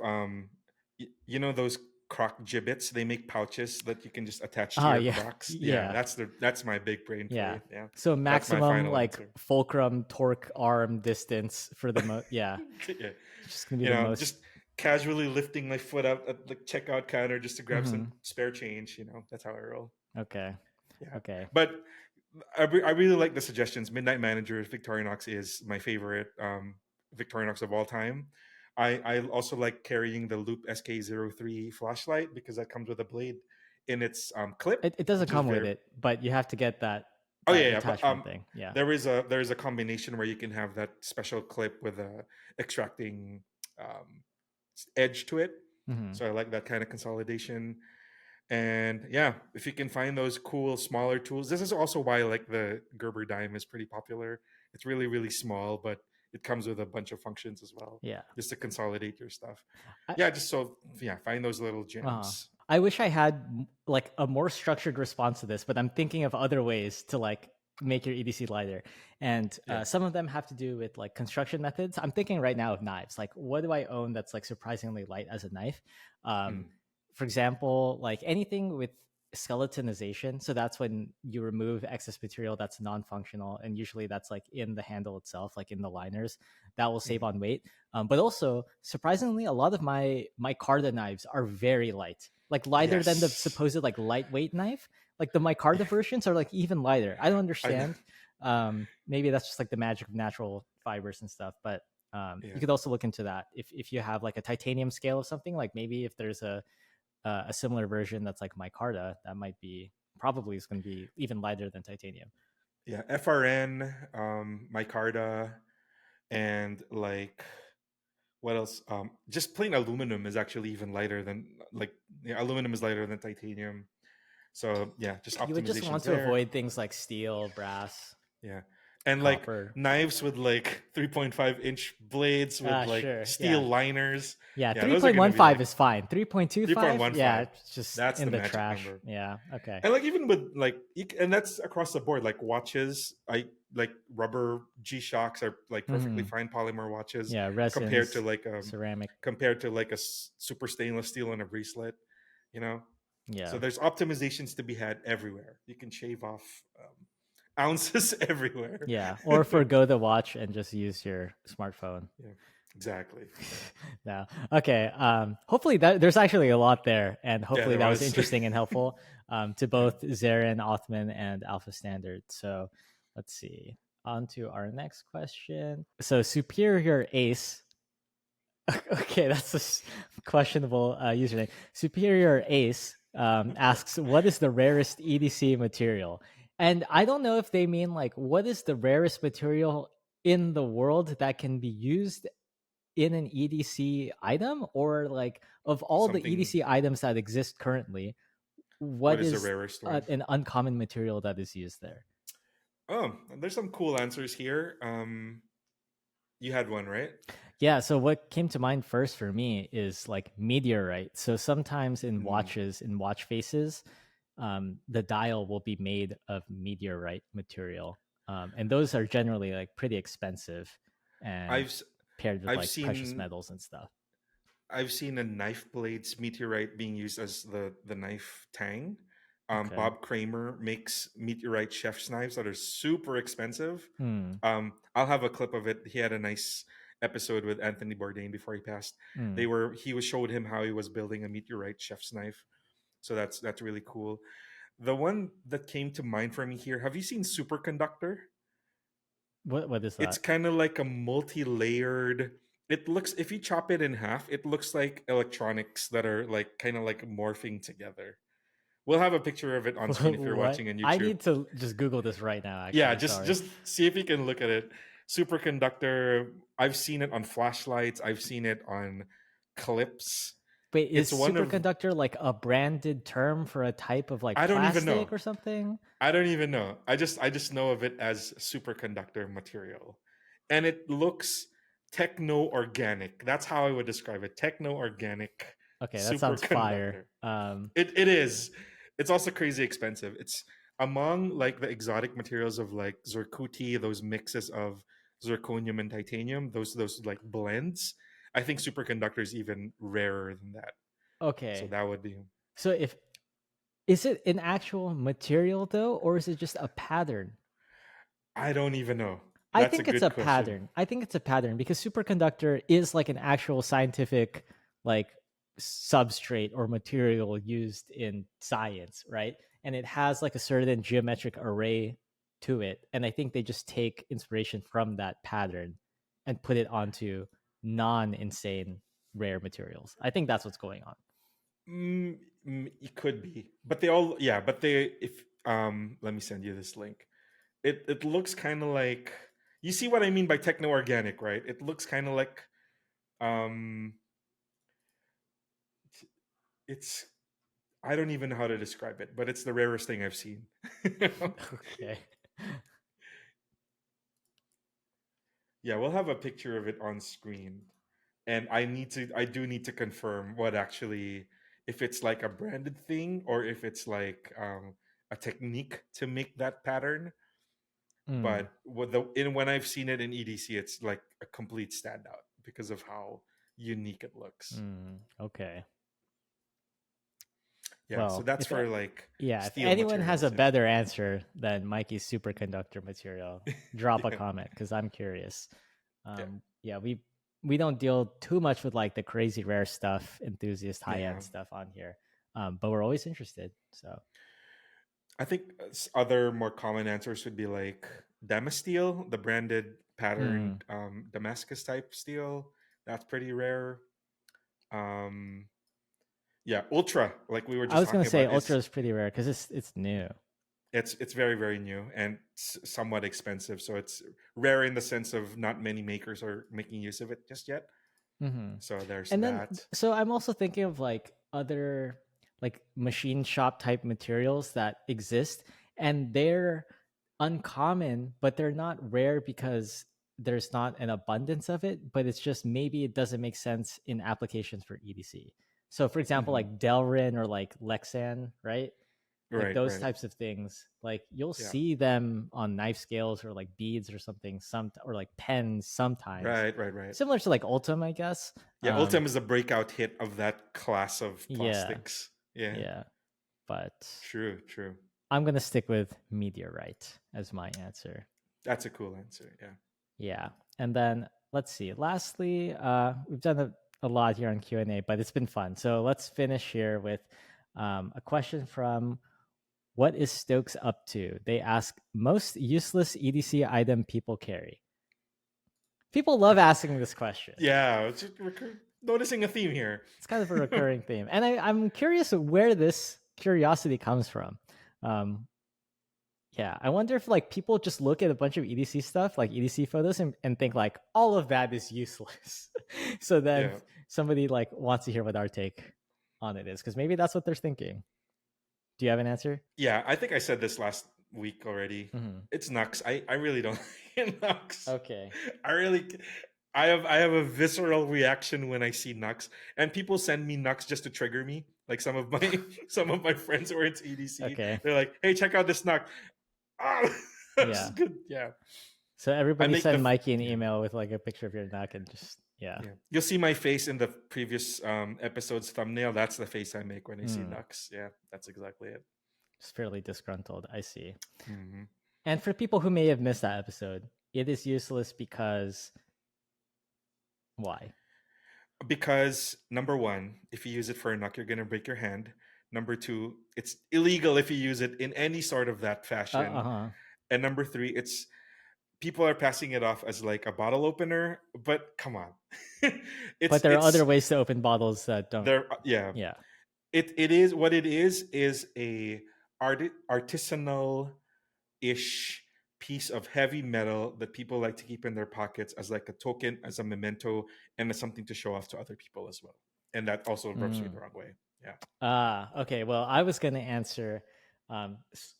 you know those croc gibbets? They make pouches that you can just attach to your yeah, crocs. Yeah, yeah, that's my big brain yeah. play. Yeah. So That's my maximum final like answer. fulcrum torque arm distance for the yeah, Yeah. it's just gonna be the most. Just casually lifting my foot up at the checkout counter just to grab some Mhm. spare change. That's how I roll. Okay, Yeah. okay. But I really like the suggestions. Midnight Manager, Victorinox is my favorite Victorinox of all time. I also like carrying the Loop SK03 flashlight because that comes with a blade in its clip, It doesn't which is come with very. it, but you have to get Oh that yeah, yeah. But attachment thing. Yeah. there is a combination where you can have that special clip with a extracting um, edge to it. Hmm. So I like that kind of consolidation. And yeah, if you can find those cool smaller tools, this is also why like the Gerber dime is pretty popular. It's really really small, but it comes with a bunch of functions as well, Yeah. just to consolidate your stuff. I, Yeah, just so yeah, find those little uh, gems. I wish I had like a more structured response to this, but I'm thinking of other ways to like make your EDC lighter. And Yeah. some of them have to do with like construction methods. I'm thinking right now of knives. Like, what do I own that's like surprisingly light as a knife? Um, Mm, for example, like anything with skeletonization. So that's when you remove excess material that's non-functional, and usually that's like in the handle itself, like in the liners. That will save mhm. on weight. But also, surprisingly, a lot of my Carda knives are very light, like lighter than the Yes. supposed like lightweight knife. Like the micarta versions are like even lighter. I don't I know. understand. Maybe that's just like the magic of natural fibers and stuff. But You Yeah. could also look into that if you have like a titanium scale of something, like maybe if there's a similar version that's like micarta, that might be probably is going to be even lighter than titanium. Yeah. FRN, micarta, and like what else? Just plain aluminum is actually even lighter than like yeah, aluminum is lighter than titanium. So yeah, just You would just want optimizations to there. avoid things like steel, brass, Yeah. And like copper. knives with like 3.5-inch blades with like Sure, steel yeah. liners. Yeah, Yeah, those are going to be 3.15 like is fine. 3.25, yeah, 3.15. it's just That's in the the magic trash. number. Yeah, okay. And like even with like and that's across the board like watches, I like rubber G-Shocks are like perfectly Hmm. fine polymer watches Yeah, compared to resins, like ceramic. super stainless steel in a bracelet, you know. So Yeah, there's optimizations to be had everywhere. You can shave off ounces everywhere. yeah. Or forgo the watch and just use your smartphone. Yeah, exactly. No. Okay. Hopefully that there's actually a lot there, and Yeah, hopefully there that was was. interesting and helpful to Yeah. both Zarin, Othman, and Alpha Standard. So let's see. On to our next question. So Superior Ace. Okay, that's a questionable username. Superior Ace asks, "What is the rarest EDC material?" And I don't know if they mean like what is the rarest material in the world that can be used in an EDC item, or like of all the Something. EDC items that exist currently, What what is the is rarest one? an uncommon material that is used there? Oh, there's some cool answers here. You had one, right? Yeah, so what came to mind first for me is like meteorite. So sometimes in Mm. watches, in watch faces, the dial will be made of meteorite material, and those are generally like pretty expensive and I've s- paired with I've like precious seen metals and stuff. a knife blades meteorite being used as the knife tang. Okay. Bob Kramer makes meteorite chef's knives that are super expensive. Hmm. I'll have a clip of it. He had a nice episode with Anthony Bourdain before he passed. Hmm. He was showed him how he was building a meteorite chef's knife. So that's really cool. The one that came to mind for me here. Have you seen Superconductor? What is It's that? kind of like a multi-layered. It looks if you chop it in half, it looks like electronics that are like kind of like morphing together. We'll have a picture of it on screen if you're What? watching on I YouTube. need to just Google this right now. Yeah, Actually, sorry. just see if you can look at it. Superconductor. I've seen it on flashlights. I've seen it on clips. Wait, is It's one of superconductor like a branded term for a type of like I don't even know. plastic or something? I don't even know. I just know of it as superconductor material. And it looks techno organic. That's how I would describe it. Techno organic Okay, that sounds fire. superconductor. It is. It's also crazy expensive. It's among like the exotic materials of like zircuti, those mixes of zirconium and titanium, those like blends. I think superconductor is even rarer than that. So Okay, that would be so if is it an actual material though, or is it just a pattern? I don't even know. I That's a think it's a good question. pattern. I think it's a pattern because superconductor is like an actual scientific like substrate or material used in science, right? And it has like a certain geometric array to it. And I think they just take inspiration from that pattern and put it onto non-insane rare materials. I think that's what's going on. It could be, but they all yeah. But they if let me send you this link. It looks kind of like you see what I mean by techno organic, right? It looks kind of like um, it's I don't even know how to describe it, but it's the rarest thing I've seen. Okay. Yeah, we'll have a picture of it on screen, and I do need to confirm what actually if it's like a branded thing or if it's like a technique to make that pattern. Mm, But when I've seen it in EDC, it's like a complete standout because of how unique it looks. okay. Yeah, so Well, that's for like yeah, if steel anyone has a materials. Yeah, better answer than Mikey's superconductor material, drop a yeah, comment because I'm curious. yeah, Yeah, we don't deal too much with like the crazy rare stuff, enthusiast high yeah. end stuff on here, but we're always interested. So I think other more common answers would be like Damasteel, the branded Hmm. patterned Damascus type steel. That's pretty rare. Um, yeah, Ultra, like we were I just was gonna talking say about, Ultra is pretty rare because it's new. it's very very new and somewhat expensive. So it's rare in the sense of not many makers are making use of it just yet. Hmm. So there's And then, that. so I'm also thinking of like other like machine shop type materials that exist, and they're uncommon, but they're not rare because there's not an abundance of it, but it's just maybe it doesn't make sense in applications for EDC. So, for example, Hmm. like Delrin or like Lexan, right? Like Right, those right. types of things, like you'll Yeah. see them on knife scales or like beads or something, or like pens sometimes, Right, right, right. similar to like Ultim, I guess. Yeah, Ultim is a breakout hit of that class of Yeah, plastics. Yeah. yeah, but True, true. I'm gonna stick with meteorite as my answer. That's a cool answer. Yeah. Yeah, and then let's see. Lastly, we've done a lot here on Q&A, but it's been fun. So let's finish here with a question from What is Stokes up to? They ask most useless EDC item people carry. People love asking this question. Yeah, it's just noticing a theme here. It's kind of a recurring theme, and I'm curious where this curiosity comes from. Um, Yeah, I wonder if like people just look at a bunch of EDC stuff, like EDC photos, and think like all of that is useless. So then Yeah. somebody like wants to hear what our take on it is, because maybe that's what they're thinking. Do you have an answer? Yeah, I think I said this last week already. Mm-hmm. It's Nux. I really don't like Nux. Okay. I really I have a visceral reaction when I see Nux. And people send me Nux just to trigger me. Like some of my some of my friends who are into EDC, Okay. they're like, hey, check out this Nux. Ah, that's Yeah. good. Yeah. So I everybody make the send Mikey an yeah. email with like a picture of your neck and just yeah. Yeah. You'll see my face in the previous episode's thumbnail. That's the face I make when I see Mm, Nux. Yeah, that's exactly it. just fairly disgruntled. I see. Hmm. And for people who may have missed that episode, it is useless because why? Because number one, if you use it for a knock, you're gonna break your hand. Number two, it's illegal if you use it in any sort of that fashion. Uh-huh. And number three, it's people are passing it off as like a bottle opener, but come on. But there are other It's ways to open bottles that don't. there yeah. Yeah. It is what it is a artisanal ish piece of heavy metal that people like to keep in their pockets as like a token, as a memento, and as something to show off to other people as well. And that also rubs me Mm. the wrong way. Yeah. Okay. Well, I was going to answer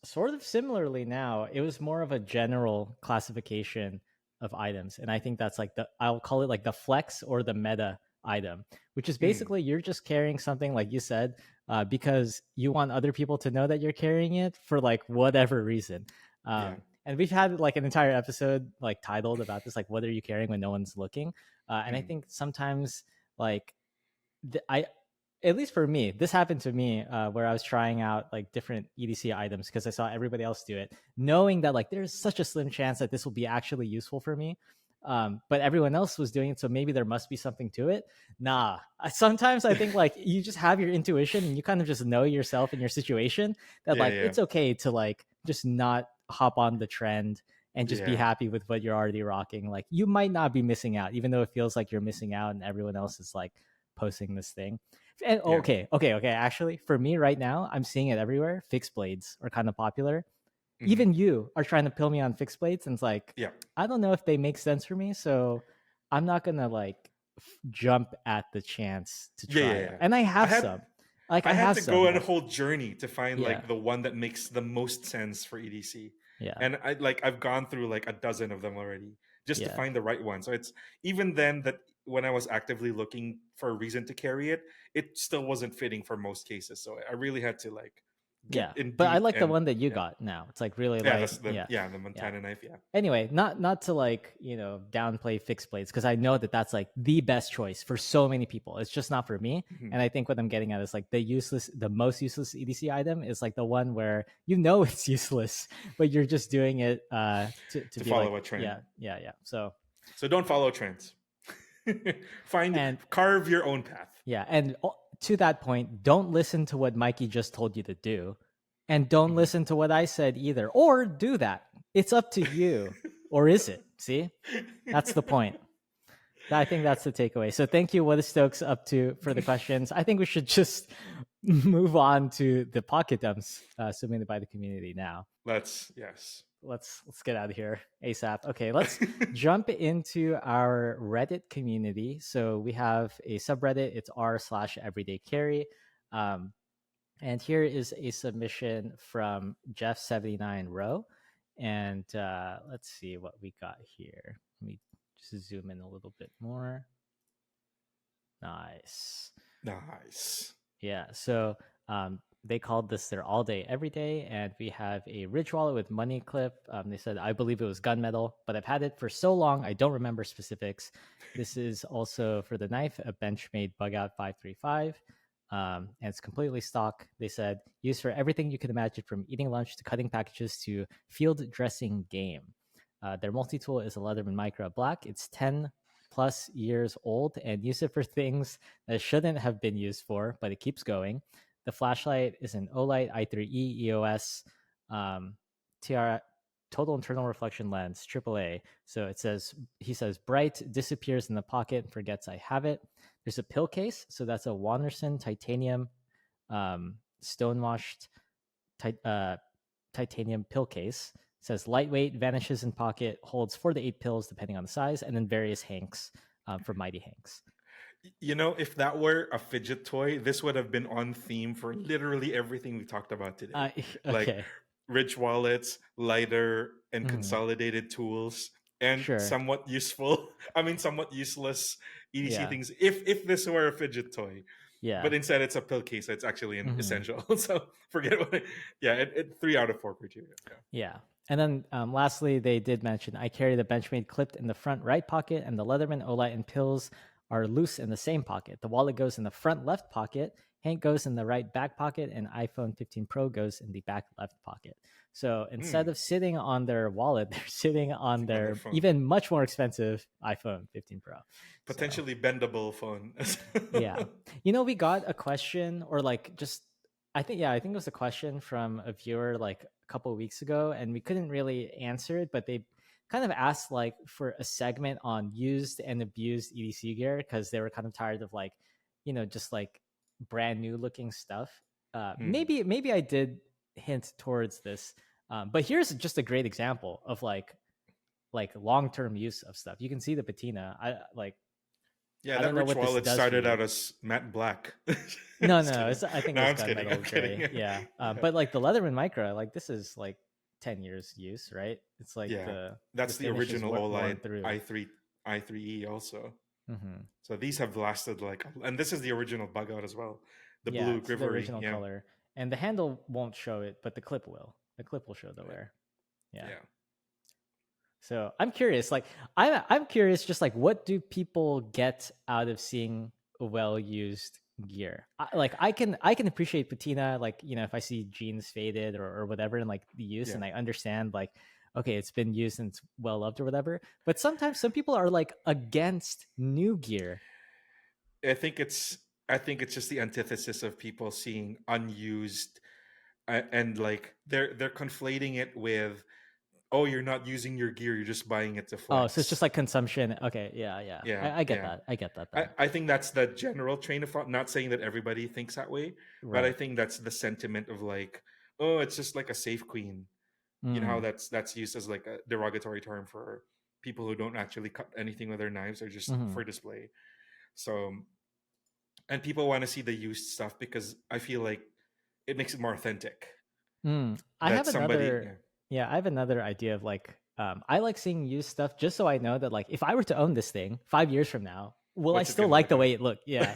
sort of similarly now. It was more of a general classification of items. And I think that's like I'll call it like the flex or the meta item, which is Mm, basically you're just carrying something, like you said, because you want other people to know that you're carrying it for like whatever reason. yeah. And we've had like an entire episode like titled about this, like, what are you carrying when no one's looking? And I Mm, think sometimes like I at least for me, this happened to me where I was trying out like different EDC items because I saw everybody else do it, knowing that like there's such a slim chance that this will be actually useful for me. But everyone else was doing it, so maybe there must be something to it. Nah, sometimes I think like you just have your intuition and you kind of just know yourself and your situation that yeah. like Yeah. it's okay to like just not hop on the trend and just be Yeah. happy with what you're already rocking. Like you might not be missing out, even though it feels like you're missing out and everyone else is like posting this thing. And Yeah. okay. Actually, for me right now, I'm seeing it everywhere. Fixed blades are kind of popular. Hmm. Even you are trying to pill me on fixed blades, and it's like Yeah. I don't know if they make sense for me, so I'm not gonna like jump at the chance to Yeah. try Yeah. it. Yeah. And I I have had some, like I I had have to go some, on a but whole journey to find yeah, like the one that makes the most sense for EDC. yeah, And I've gone through like a dozen of them already just to yeah. find the right one. So it's even then that when I was actively looking for a reason to carry it, it still wasn't fitting for most cases. So I really had to like get Yeah, in but I deep like the and one that you yeah. got now. It's like really Yeah, light. that's Yeah, the yeah. Montana knife, yeah. Anyway, not to like downplay fixed blades because I know that that's like the best choice for so many people. It's just not for me. Mhm. And I think what I'm getting at is like the most useless EDC item is like the one where you know it's useless, but you're just doing it to To be like follow a trend. yeah. So So don't follow trends. and Carve your own path. yeah, and to that point, don't listen to what Mikey just told you to do, And don't Mhm. listen to what I said either, or do that. It's up to you. Or is it? See? That's the point. I think that's the takeaway. So thank you. What is Stokes up to for the questions? I think we should just move on to the pocket dumps submitted by the community now. Yes. Let's get out of here ASAP. Okay, let's jump into our Reddit community. So we have a subreddit. It's r/everydaycarry. And here is a submission from Jeff79Row. And let's see what we got here. Let me just zoom in a little bit more. Nice. Nice. Yeah. So they called this their all day, every day. And we have a Ridge wallet with money clip. They said, I believe it was gunmetal, but I've had it for so long, I don't remember specifics. This is also for the knife, a Benchmade Bug Out 535. And it's completely stock. They said, used for everything you can imagine, from eating lunch to cutting packages to field dressing game. Their multi tool is a Leatherman Micra Black. It's 10 plus years old and use it for things that shouldn't have been used for, but it keeps going. The flashlight is an Olight i3E EOS TR total internal reflection lens, AAA. So it says, he says, bright, disappears in the pocket, forgets I have it. There's a pill case. So that's a Wanderson titanium stonewashed titanium pill case. It says lightweight, vanishes in pocket, holds 4 to 8 pills depending on the size, and then various Hanks from Mighty Hanks. You know, if that were a fidget toy, this would have been on theme for literally everything we talked about today. Like Okay. rich wallets, lighter and Mhm. consolidated tools, and Sure. somewhat useful, I mean somewhat useless EDC Yeah. things if this were a fidget toy. Yeah. But instead it's a pill case, so it's actually an Mhm. essential. So forget what yeah, it 3 out of 4 criteria. Yeah. Yeah. And then lastly, they did mention, I carry the Benchmade clipped in the front right pocket, and the Leatherman, Olight, and pills are loose in the same pocket. The wallet goes in the front left pocket, Hank goes in the right back pocket, and iPhone 15 Pro goes in the back left pocket. So instead Hmm. of sitting on their wallet, they're sitting on On their their phone. even much more expensive iPhone 15 Pro. So Potentially bendable phone. yeah. We got a question, or like just I think it was a question from a viewer like a couple of weeks ago, and we couldn't really answer it, but they kind of asked like for a segment on used and abused EDC gear because they were kind of tired of like, just like brand new looking stuff. Hmm. Maybe I did hint towards this. But here's just a great example of like long-term use of stuff. You can see the patina. Yeah, I that don't know rich what this wallet does for started you. out as matte black. No, Just kidding. I think it No, was I'm just kidding. I'm gunmetal kidding. gray. Yeah, Yeah. but like the Leatherman Micra, like this is like 10 years use, right? It's like Yeah. the That's the finish is original worn OLED through. i3E also. Hmm. So these have lasted like, and this is the original bug out as well. The Yeah, blue it's the grivery. original Yeah. color, and the handle won't show it, but the clip will. The clip will show the Yeah. wear. Yeah. Yeah. So I'm curious, like I'm curious, just like what do people get out of seeing a well-used gear? I can appreciate patina, like if I see jeans faded or whatever, and like the use, Yeah. and I understand like okay, it's been used and it's well loved or whatever. But sometimes some people are like against new gear. I think it's I think it's just the antithesis of people seeing unused and like they're conflating it with, oh, you're not using your gear, you're just buying it to Oh, so it's just flex. like consumption. Okay, yeah, yeah, Yeah, I get yeah. that. I get that I, then. I think that's the general train of thought. Not saying that everybody thinks that way, but I Right. think that's the sentiment of like, oh, it's just like a safe queen. You know how Mm. that's used as like a derogatory term for people who don't actually cut anything with their knives or just Hmm. for display. So, and people want to see the used stuff because I feel like it makes it more authentic. I That have somebody, another, yeah, I have another idea of like, I like seeing used stuff just so I know that like if I were to own this thing 5 years from now, will I what's it still gonna like look the like? way it looked? Yeah,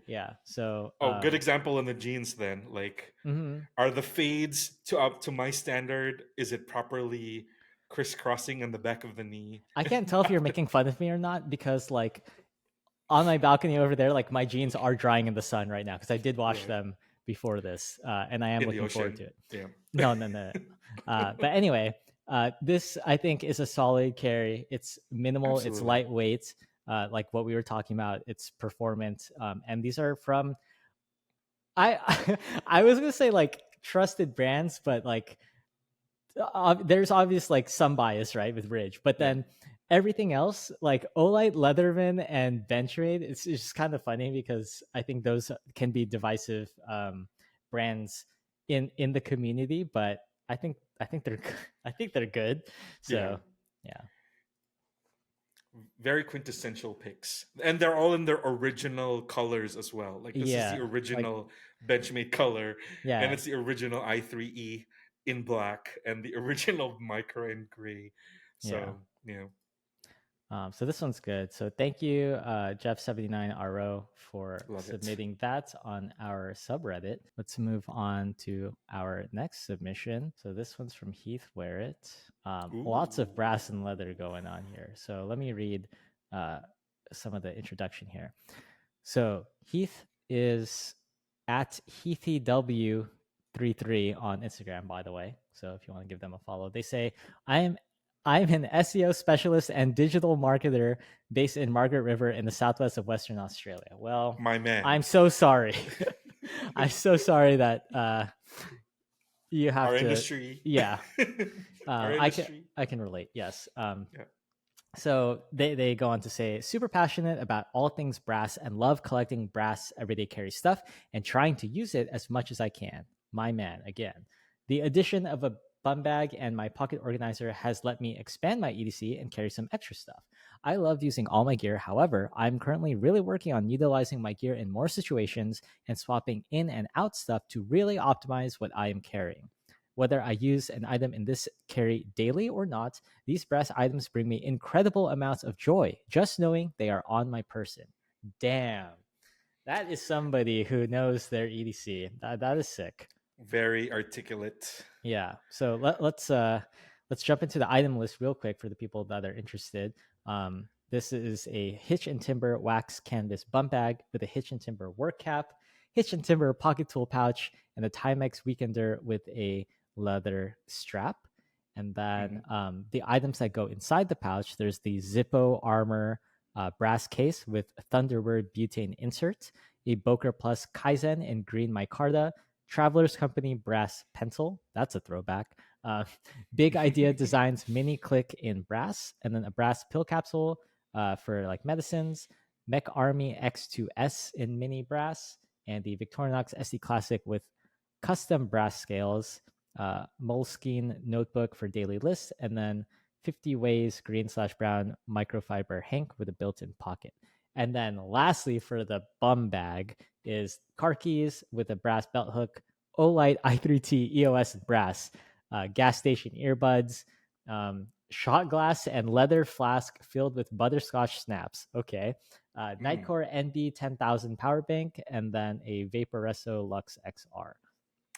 yeah. So, Oh, good example in the jeans then. Like, mhm. are the fades to up to my standard? Is it properly crisscrossing on the back of the knee? I can't tell if you're making fun of me or not because like on my balcony over there, like my jeans are drying in the sun right now because I did wash Right. them before this, and I am In the looking forward ocean. to it. Yeah. No, no, no. But anyway, this I think is a solid carry. It's minimal, it's Absolutely. lightweight, like what we were talking about. It's performant, and these are from I. I was gonna say like trusted brands, but like there's obvious like some bias, right, with Ridge, but Yeah, then everything else like Olight, Leatherman, and Benchmade, it's just kind of funny because I think those can be divisive brands in the community, but I think they're I think they're good. yeah. So yeah, Very quintessential picks, and they're all in their original colors as well. Like this is the yeah, like original Benchmade color, and yeah, it's the original i3E in black, and the original Micra in gray. yeah. So yeah, So this one's good. So thank you, Jeff79RO, for love it. submitting that on our subreddit. Let's move on to our next submission. So this one's from Heath Wearett. Lots of Ooh, brass and leather going on here. So let me read uh, some of the introduction here. So Heath is at HeathyW33 on Instagram, by the way. So if you want to give them a follow, they say, I'm an SEO specialist and digital marketer based in Margaret River in the southwest of Western Australia. Well, my man. I'm so sorry. I'm so sorry that you have Our to. industry. Yeah, Our I can industry. I can relate. Yes. Yeah. So they go on to say, super passionate about all things brass and love collecting brass everyday carry stuff and trying to use it as much as I can. My man, again. The addition of a bum bag and my pocket organizer has let me expand my EDC and carry some extra stuff. I love using all my gear. However, I'm currently really working on utilizing my gear in more situations and swapping in and out stuff to really optimize what I am carrying. Whether I use an item in this carry daily or not, these brass items bring me incredible amounts of joy just knowing they are on my person. Damn. That is somebody who knows their EDC. That is sick. Very articulate. Yeah. So let's jump into the item list real quick for the people that are interested. This is a Hitch and Timber wax canvas bump bag with a Hitch and Timber work cap, Hitch and Timber pocket tool pouch, and a Timex weekender with a leather strap. And then Mhm. the items that go inside the pouch, there's the Zippo Armor brass case with Thunderbird butane insert, a Boker Plus Kaizen in green micarta, Travelers Company brass pencil. That's a throwback. Big Idea Designs mini click in brass, and then a brass pill capsule for like medicines. Mech Army X2S in mini brass, and the Victorinox SD Classic with custom brass scales. Moleskine notebook for daily lists, and then 50 ways green/brown microfiber hank with a built-in pocket. And then lastly, for the bum bag, is car keys with a brass belt hook, Olight i3T EOS brass, gas station earbuds, shot glass and leather flask filled with butterscotch snaps. Okay. Mm. Nitecore NB 10,000 power bank, and then a Vaporesso Lux XR.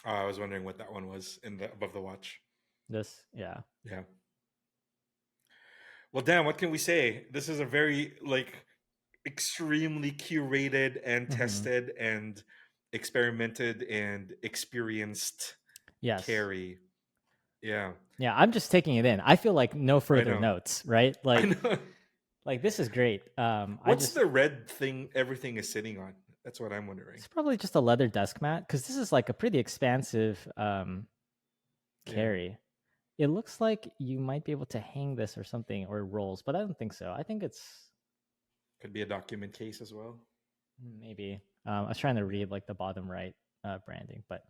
I was wondering what that one was in the above the watch. This, yeah. Yeah. Well, damn. What can we say? This is a very like extremely curated and Mm-hmm. tested and experimented and experienced Yes. carry. Yeah, Yeah, I'm just taking it in. I feel like no I further know. notes, right? I know. Like this is great. I What's just the red thing everything is sitting on? That's what I'm wondering. it's probably just a leather desk mat because this is like a pretty expansive Yeah. carry. It looks like you might be able to hang this or something or rolls, but I don't think so. I think it's Could be a document case as well. maybe. I was trying to Yeah. read like the bottom right branding, but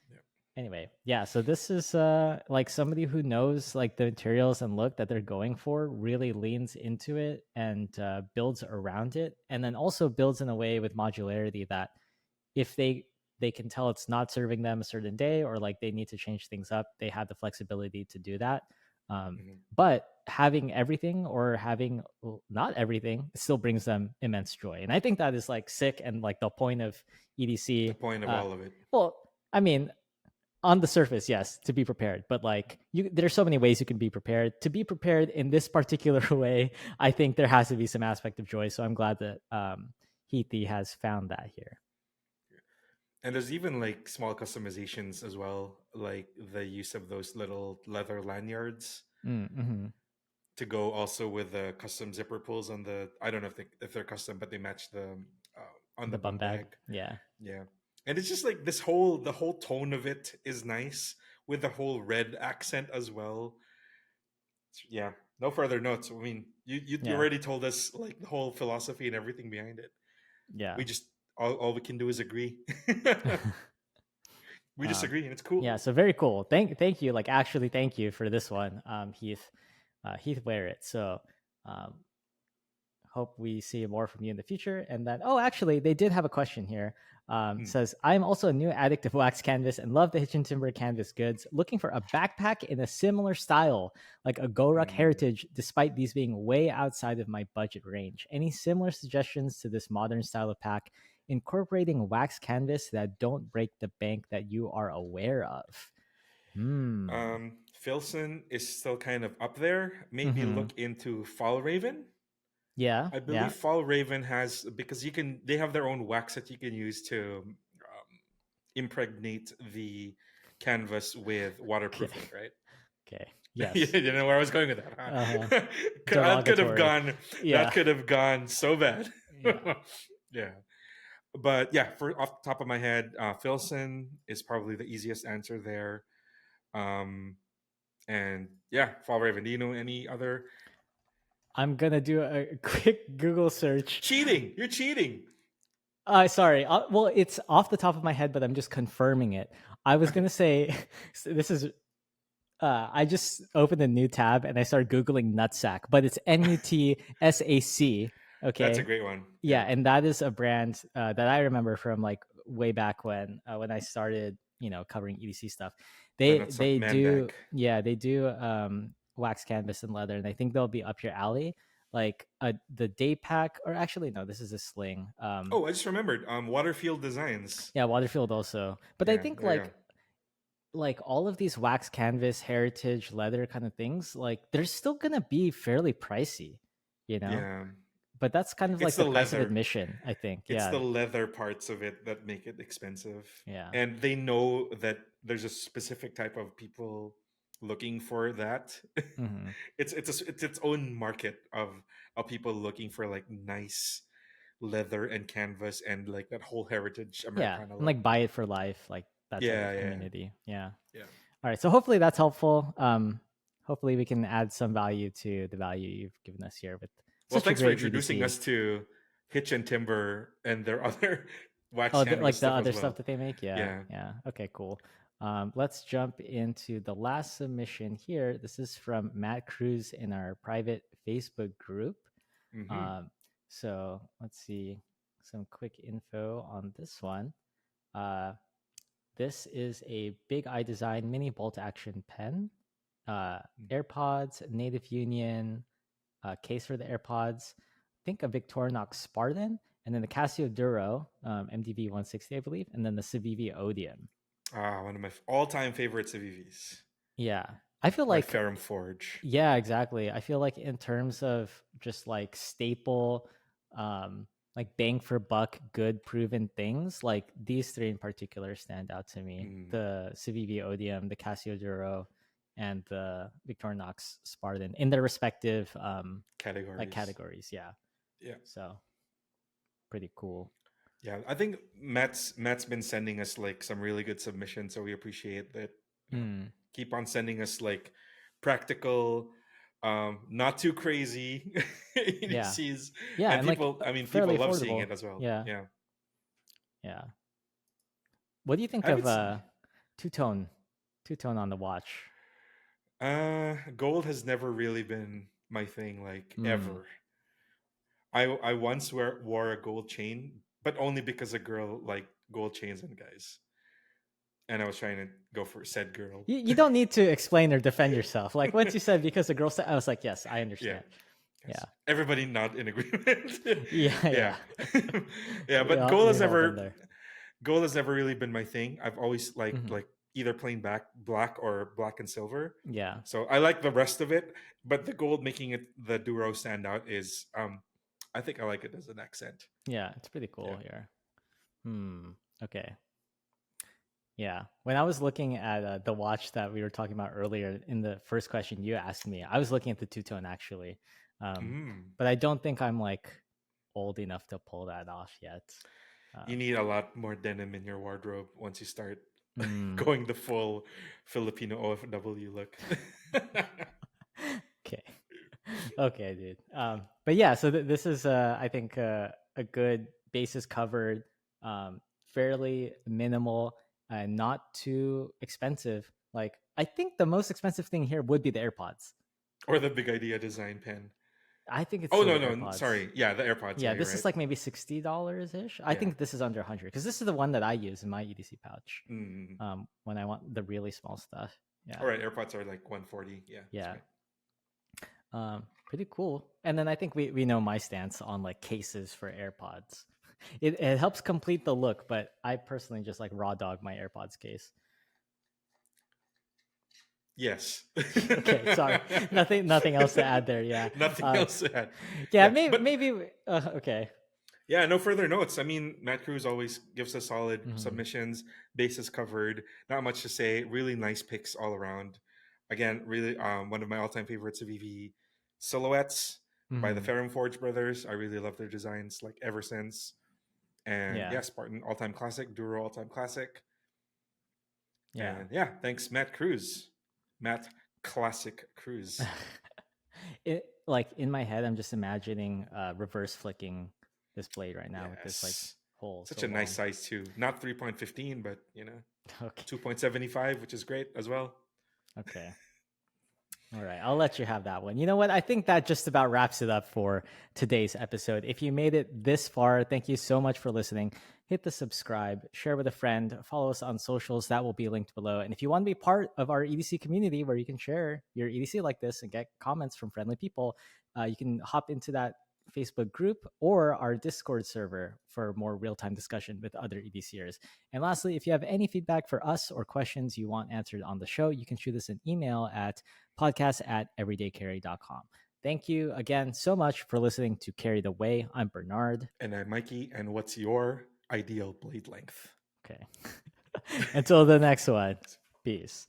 Yeah. anyway, yeah. So this is like somebody who knows like the materials and look that they're going for, really leans into it and builds around it, and then also builds in a way with modularity that if they can tell it's not serving them a certain day or like they need to change things up, they have the flexibility to do that. Mhm. But having everything or having not everything still brings them immense joy, and I think that is like sick and like the point of The EDC. point of uh, all of it. well, I mean, on the surface, yes, to be prepared, but like there's so many ways you can be prepared. To be prepared in this particular way, I think there has to be some aspect of joy, so I'm glad that Heathy has found that here. And there's even like small customizations as well, like the use of those little leather lanyards Mm-hmm. to go also with the custom zipper pulls on the. I don't know if they're custom, but they match the on The the bum bum bag, bag. yeah. Yeah. And it's just like the whole tone of it is nice with the whole red accent as well. Yeah, no further notes. I mean, you Yeah. already told us like the whole philosophy and everything behind it. Yeah. We just all we can do is agree. We just um, agree, and it's yeah. cool. So very cool. Thank you. Like actually, thank you for this one, Heath. Heath wear it. So um, hope we see more from you in the future. And then, oh, actually, they did have a question here. Hmm. Says, I'm also a new addict of wax canvas and love the Hitchin Timber canvas goods. Looking for a backpack in a similar style, like a Goruck Hmm. Heritage, despite these being way outside of my budget range. Any similar suggestions to this modern style of pack, incorporating wax canvas that don't break the bank that you are aware of? Hmm. Filson is still kind of up there. Maybe Mm-hmm. look into Fall Raven. Yeah. I Yeah. believe Fall Raven has, because they have their own wax that you can use to impregnate the canvas with Okay. waterproofing, right? Okay. Yeah, Yes. you know where I was going with that, Uh-huh. huh? That could have Derogatory. gone. That Yeah. could have gone so bad. Yeah. Yeah, but yeah, for off the top of my head, Filson is probably the easiest answer there. Um, and yeah, Fall Raven. Do you know any other I'm gonna do a quick Google search. cheating? You're cheating. Sorry. Well, it's off the top of my head, but I'm just confirming it. I was Okay, gonna say so this is. I just opened a new tab and I started googling nutsack, but it's NUTSAC. that's a Okay. great one. Yeah, Yeah, and that is a brand that I remember from like way back when I started, covering EDC stuff. the They man do, bag. yeah, they do wax canvas and leather, and I think they'll be up your alley. Like the day pack, or actually no, this is a sling. Oh, I just remembered. Waterfield Designs. Yeah, Waterfield also, but I Yeah, think there you go. like all of these wax canvas, heritage, leather kind of things, like they're still gonna be fairly pricey, you know. Yeah, But that's kind of it's like the the price of leather. admission, I think. It's Yeah, the leather parts of it that make it expensive, yeah. and they know that there's a specific type of people looking for that. Hmm. It's its own market of people looking for like nice leather and canvas and like that whole heritage Yeah, Americana and look. like buy it for life, like that type Yeah, of yeah, community. Yeah. yeah. All right. So hopefully that's helpful. Hopefully we can add some value to the value you've given us here with Well, such a thanks for great introducing EDC. us to Hitch and Timber and their other wax Oh, canvas like the stuff other as stuff well. that they make. Yeah. Yeah. Yeah. Okay. Cool. Let's jump into the last submission here. This is from Matt Cruz in our private Facebook group. Hmm. Um, so let's see some quick info on this one. Uh, this is a Big Eye Design mini bolt action pen. AirPods, Native Union, case for the AirPods. I think a Victorinox Spartan, and then the Casio Duro MDV 160, I believe, and then the Civivi Odium. One of my all-time favorites of EVs Yeah, I feel by like Ferrum Forge. yeah, exactly. I feel like in terms of just like staple, um, like bang for buck, good proven things, like these three in particular stand out to me: Mm, the Civivi Odium, the Casio Duro, and the Victorinox Spartan in their respective like categories. categories. Yeah, Yeah. so pretty cool. Yeah. I think Matt's been sending us like some really good submissions, so we appreciate that. Mm, Keep on sending us like practical, not too crazy yeah, EDCs. yeah, And and like people, I mean, people fairly love seeing affordable. it as well. Yeah, Yeah. yeah. What do you think I of haven't two tone, two tone on the watch? gold has never really been my thing, like Mm. ever. I once wore a gold chain, but only because a girl liked gold chains and guys, and I was trying to go for said girl. You don't need to explain or defend yourself. Like once you said because the girl said, I was like, yes, I Yeah, understand. Yeah, yes. Everybody not in agreement. yeah, Yeah, yeah. yeah. we But all we've all been there. gold has never really been my thing. I've always liked Hmm. like either plain black or black and silver. Yeah, So I like the rest of it, but the gold making it the Duro stand out is I think I like it as an accent. yeah, it's pretty Yeah. cool here. Hmm. Okay. Yeah. When I was looking at the watch that we were talking about earlier in the first question you asked me, I was looking at the two tone actually, Mm. but I don't think I'm like old enough to pull that off yet. You need a lot more denim in your wardrobe once you start Mm, going the full Filipino OFW look. okay. Okay, dude. But yeah, so this is, I think, a good basis covered, um, fairly minimal, and not too expensive. Like, I think the most expensive thing here would be the AirPods. Or the big idea design pen. I think it's Oh still no, the no, AirPods. sorry. Yeah, the AirPods. Yeah, Yeah, you're this is right. like maybe $60 ish. I Yeah. think this is under 100 because this is the one that I use in my EDC pouch. Mm. When I want the really small stuff. All Yeah, right, AirPods are like 140. Yeah, that's yeah. right. Pretty cool. And then I think we know my stance on like cases for AirPods. It helps complete the look, but I personally just like raw dog my AirPods case. Yes. Okay, sorry, nothing else to add there. Yeah, Nothing uh, else to add. yeah, Yeah, maybe but maybe okay. yeah, no further notes. I mean, Matt Cruz always gives us solid Hmm. submissions, bases covered. Not much to say. Really nice picks all around. Again, really, one of my all-time favorites of EV silhouettes by the Hmm. Ferrum Forge brothers. I really love their designs, like ever since. And Yeah, yeah, Spartan all-time classic, Duro all-time classic. yeah. And yeah, thanks, Matt Cruz. Matt Classic Cruz. It like in my head, I'm just imagining reverse flicking this blade right now with this like Yes. hole Such so a nice long. size too. Not 3.15, but Okay, 2.75, which is great as well. okay. All right, I'll let you have that one. You know what? I think that just about wraps it up for today's episode. If you made it this far, thank you so much for listening. Hit the subscribe, share with a friend, follow us on socials. That will be linked below. And if you want to be part of our EDC community where you can share your EDC like this and get comments from friendly people, you can hop into that Facebook group or our Discord server for more real time discussion with other EDCers. And lastly, if you have any feedback for us or questions you want answered on the show, you can shoot us an email at podcast@everydaycarry.com. Thank you again so much for listening to Carry the Way. I'm Bernard. And I'm Mikey. And what's your ideal blade length? Okay. Until the next one. Peace.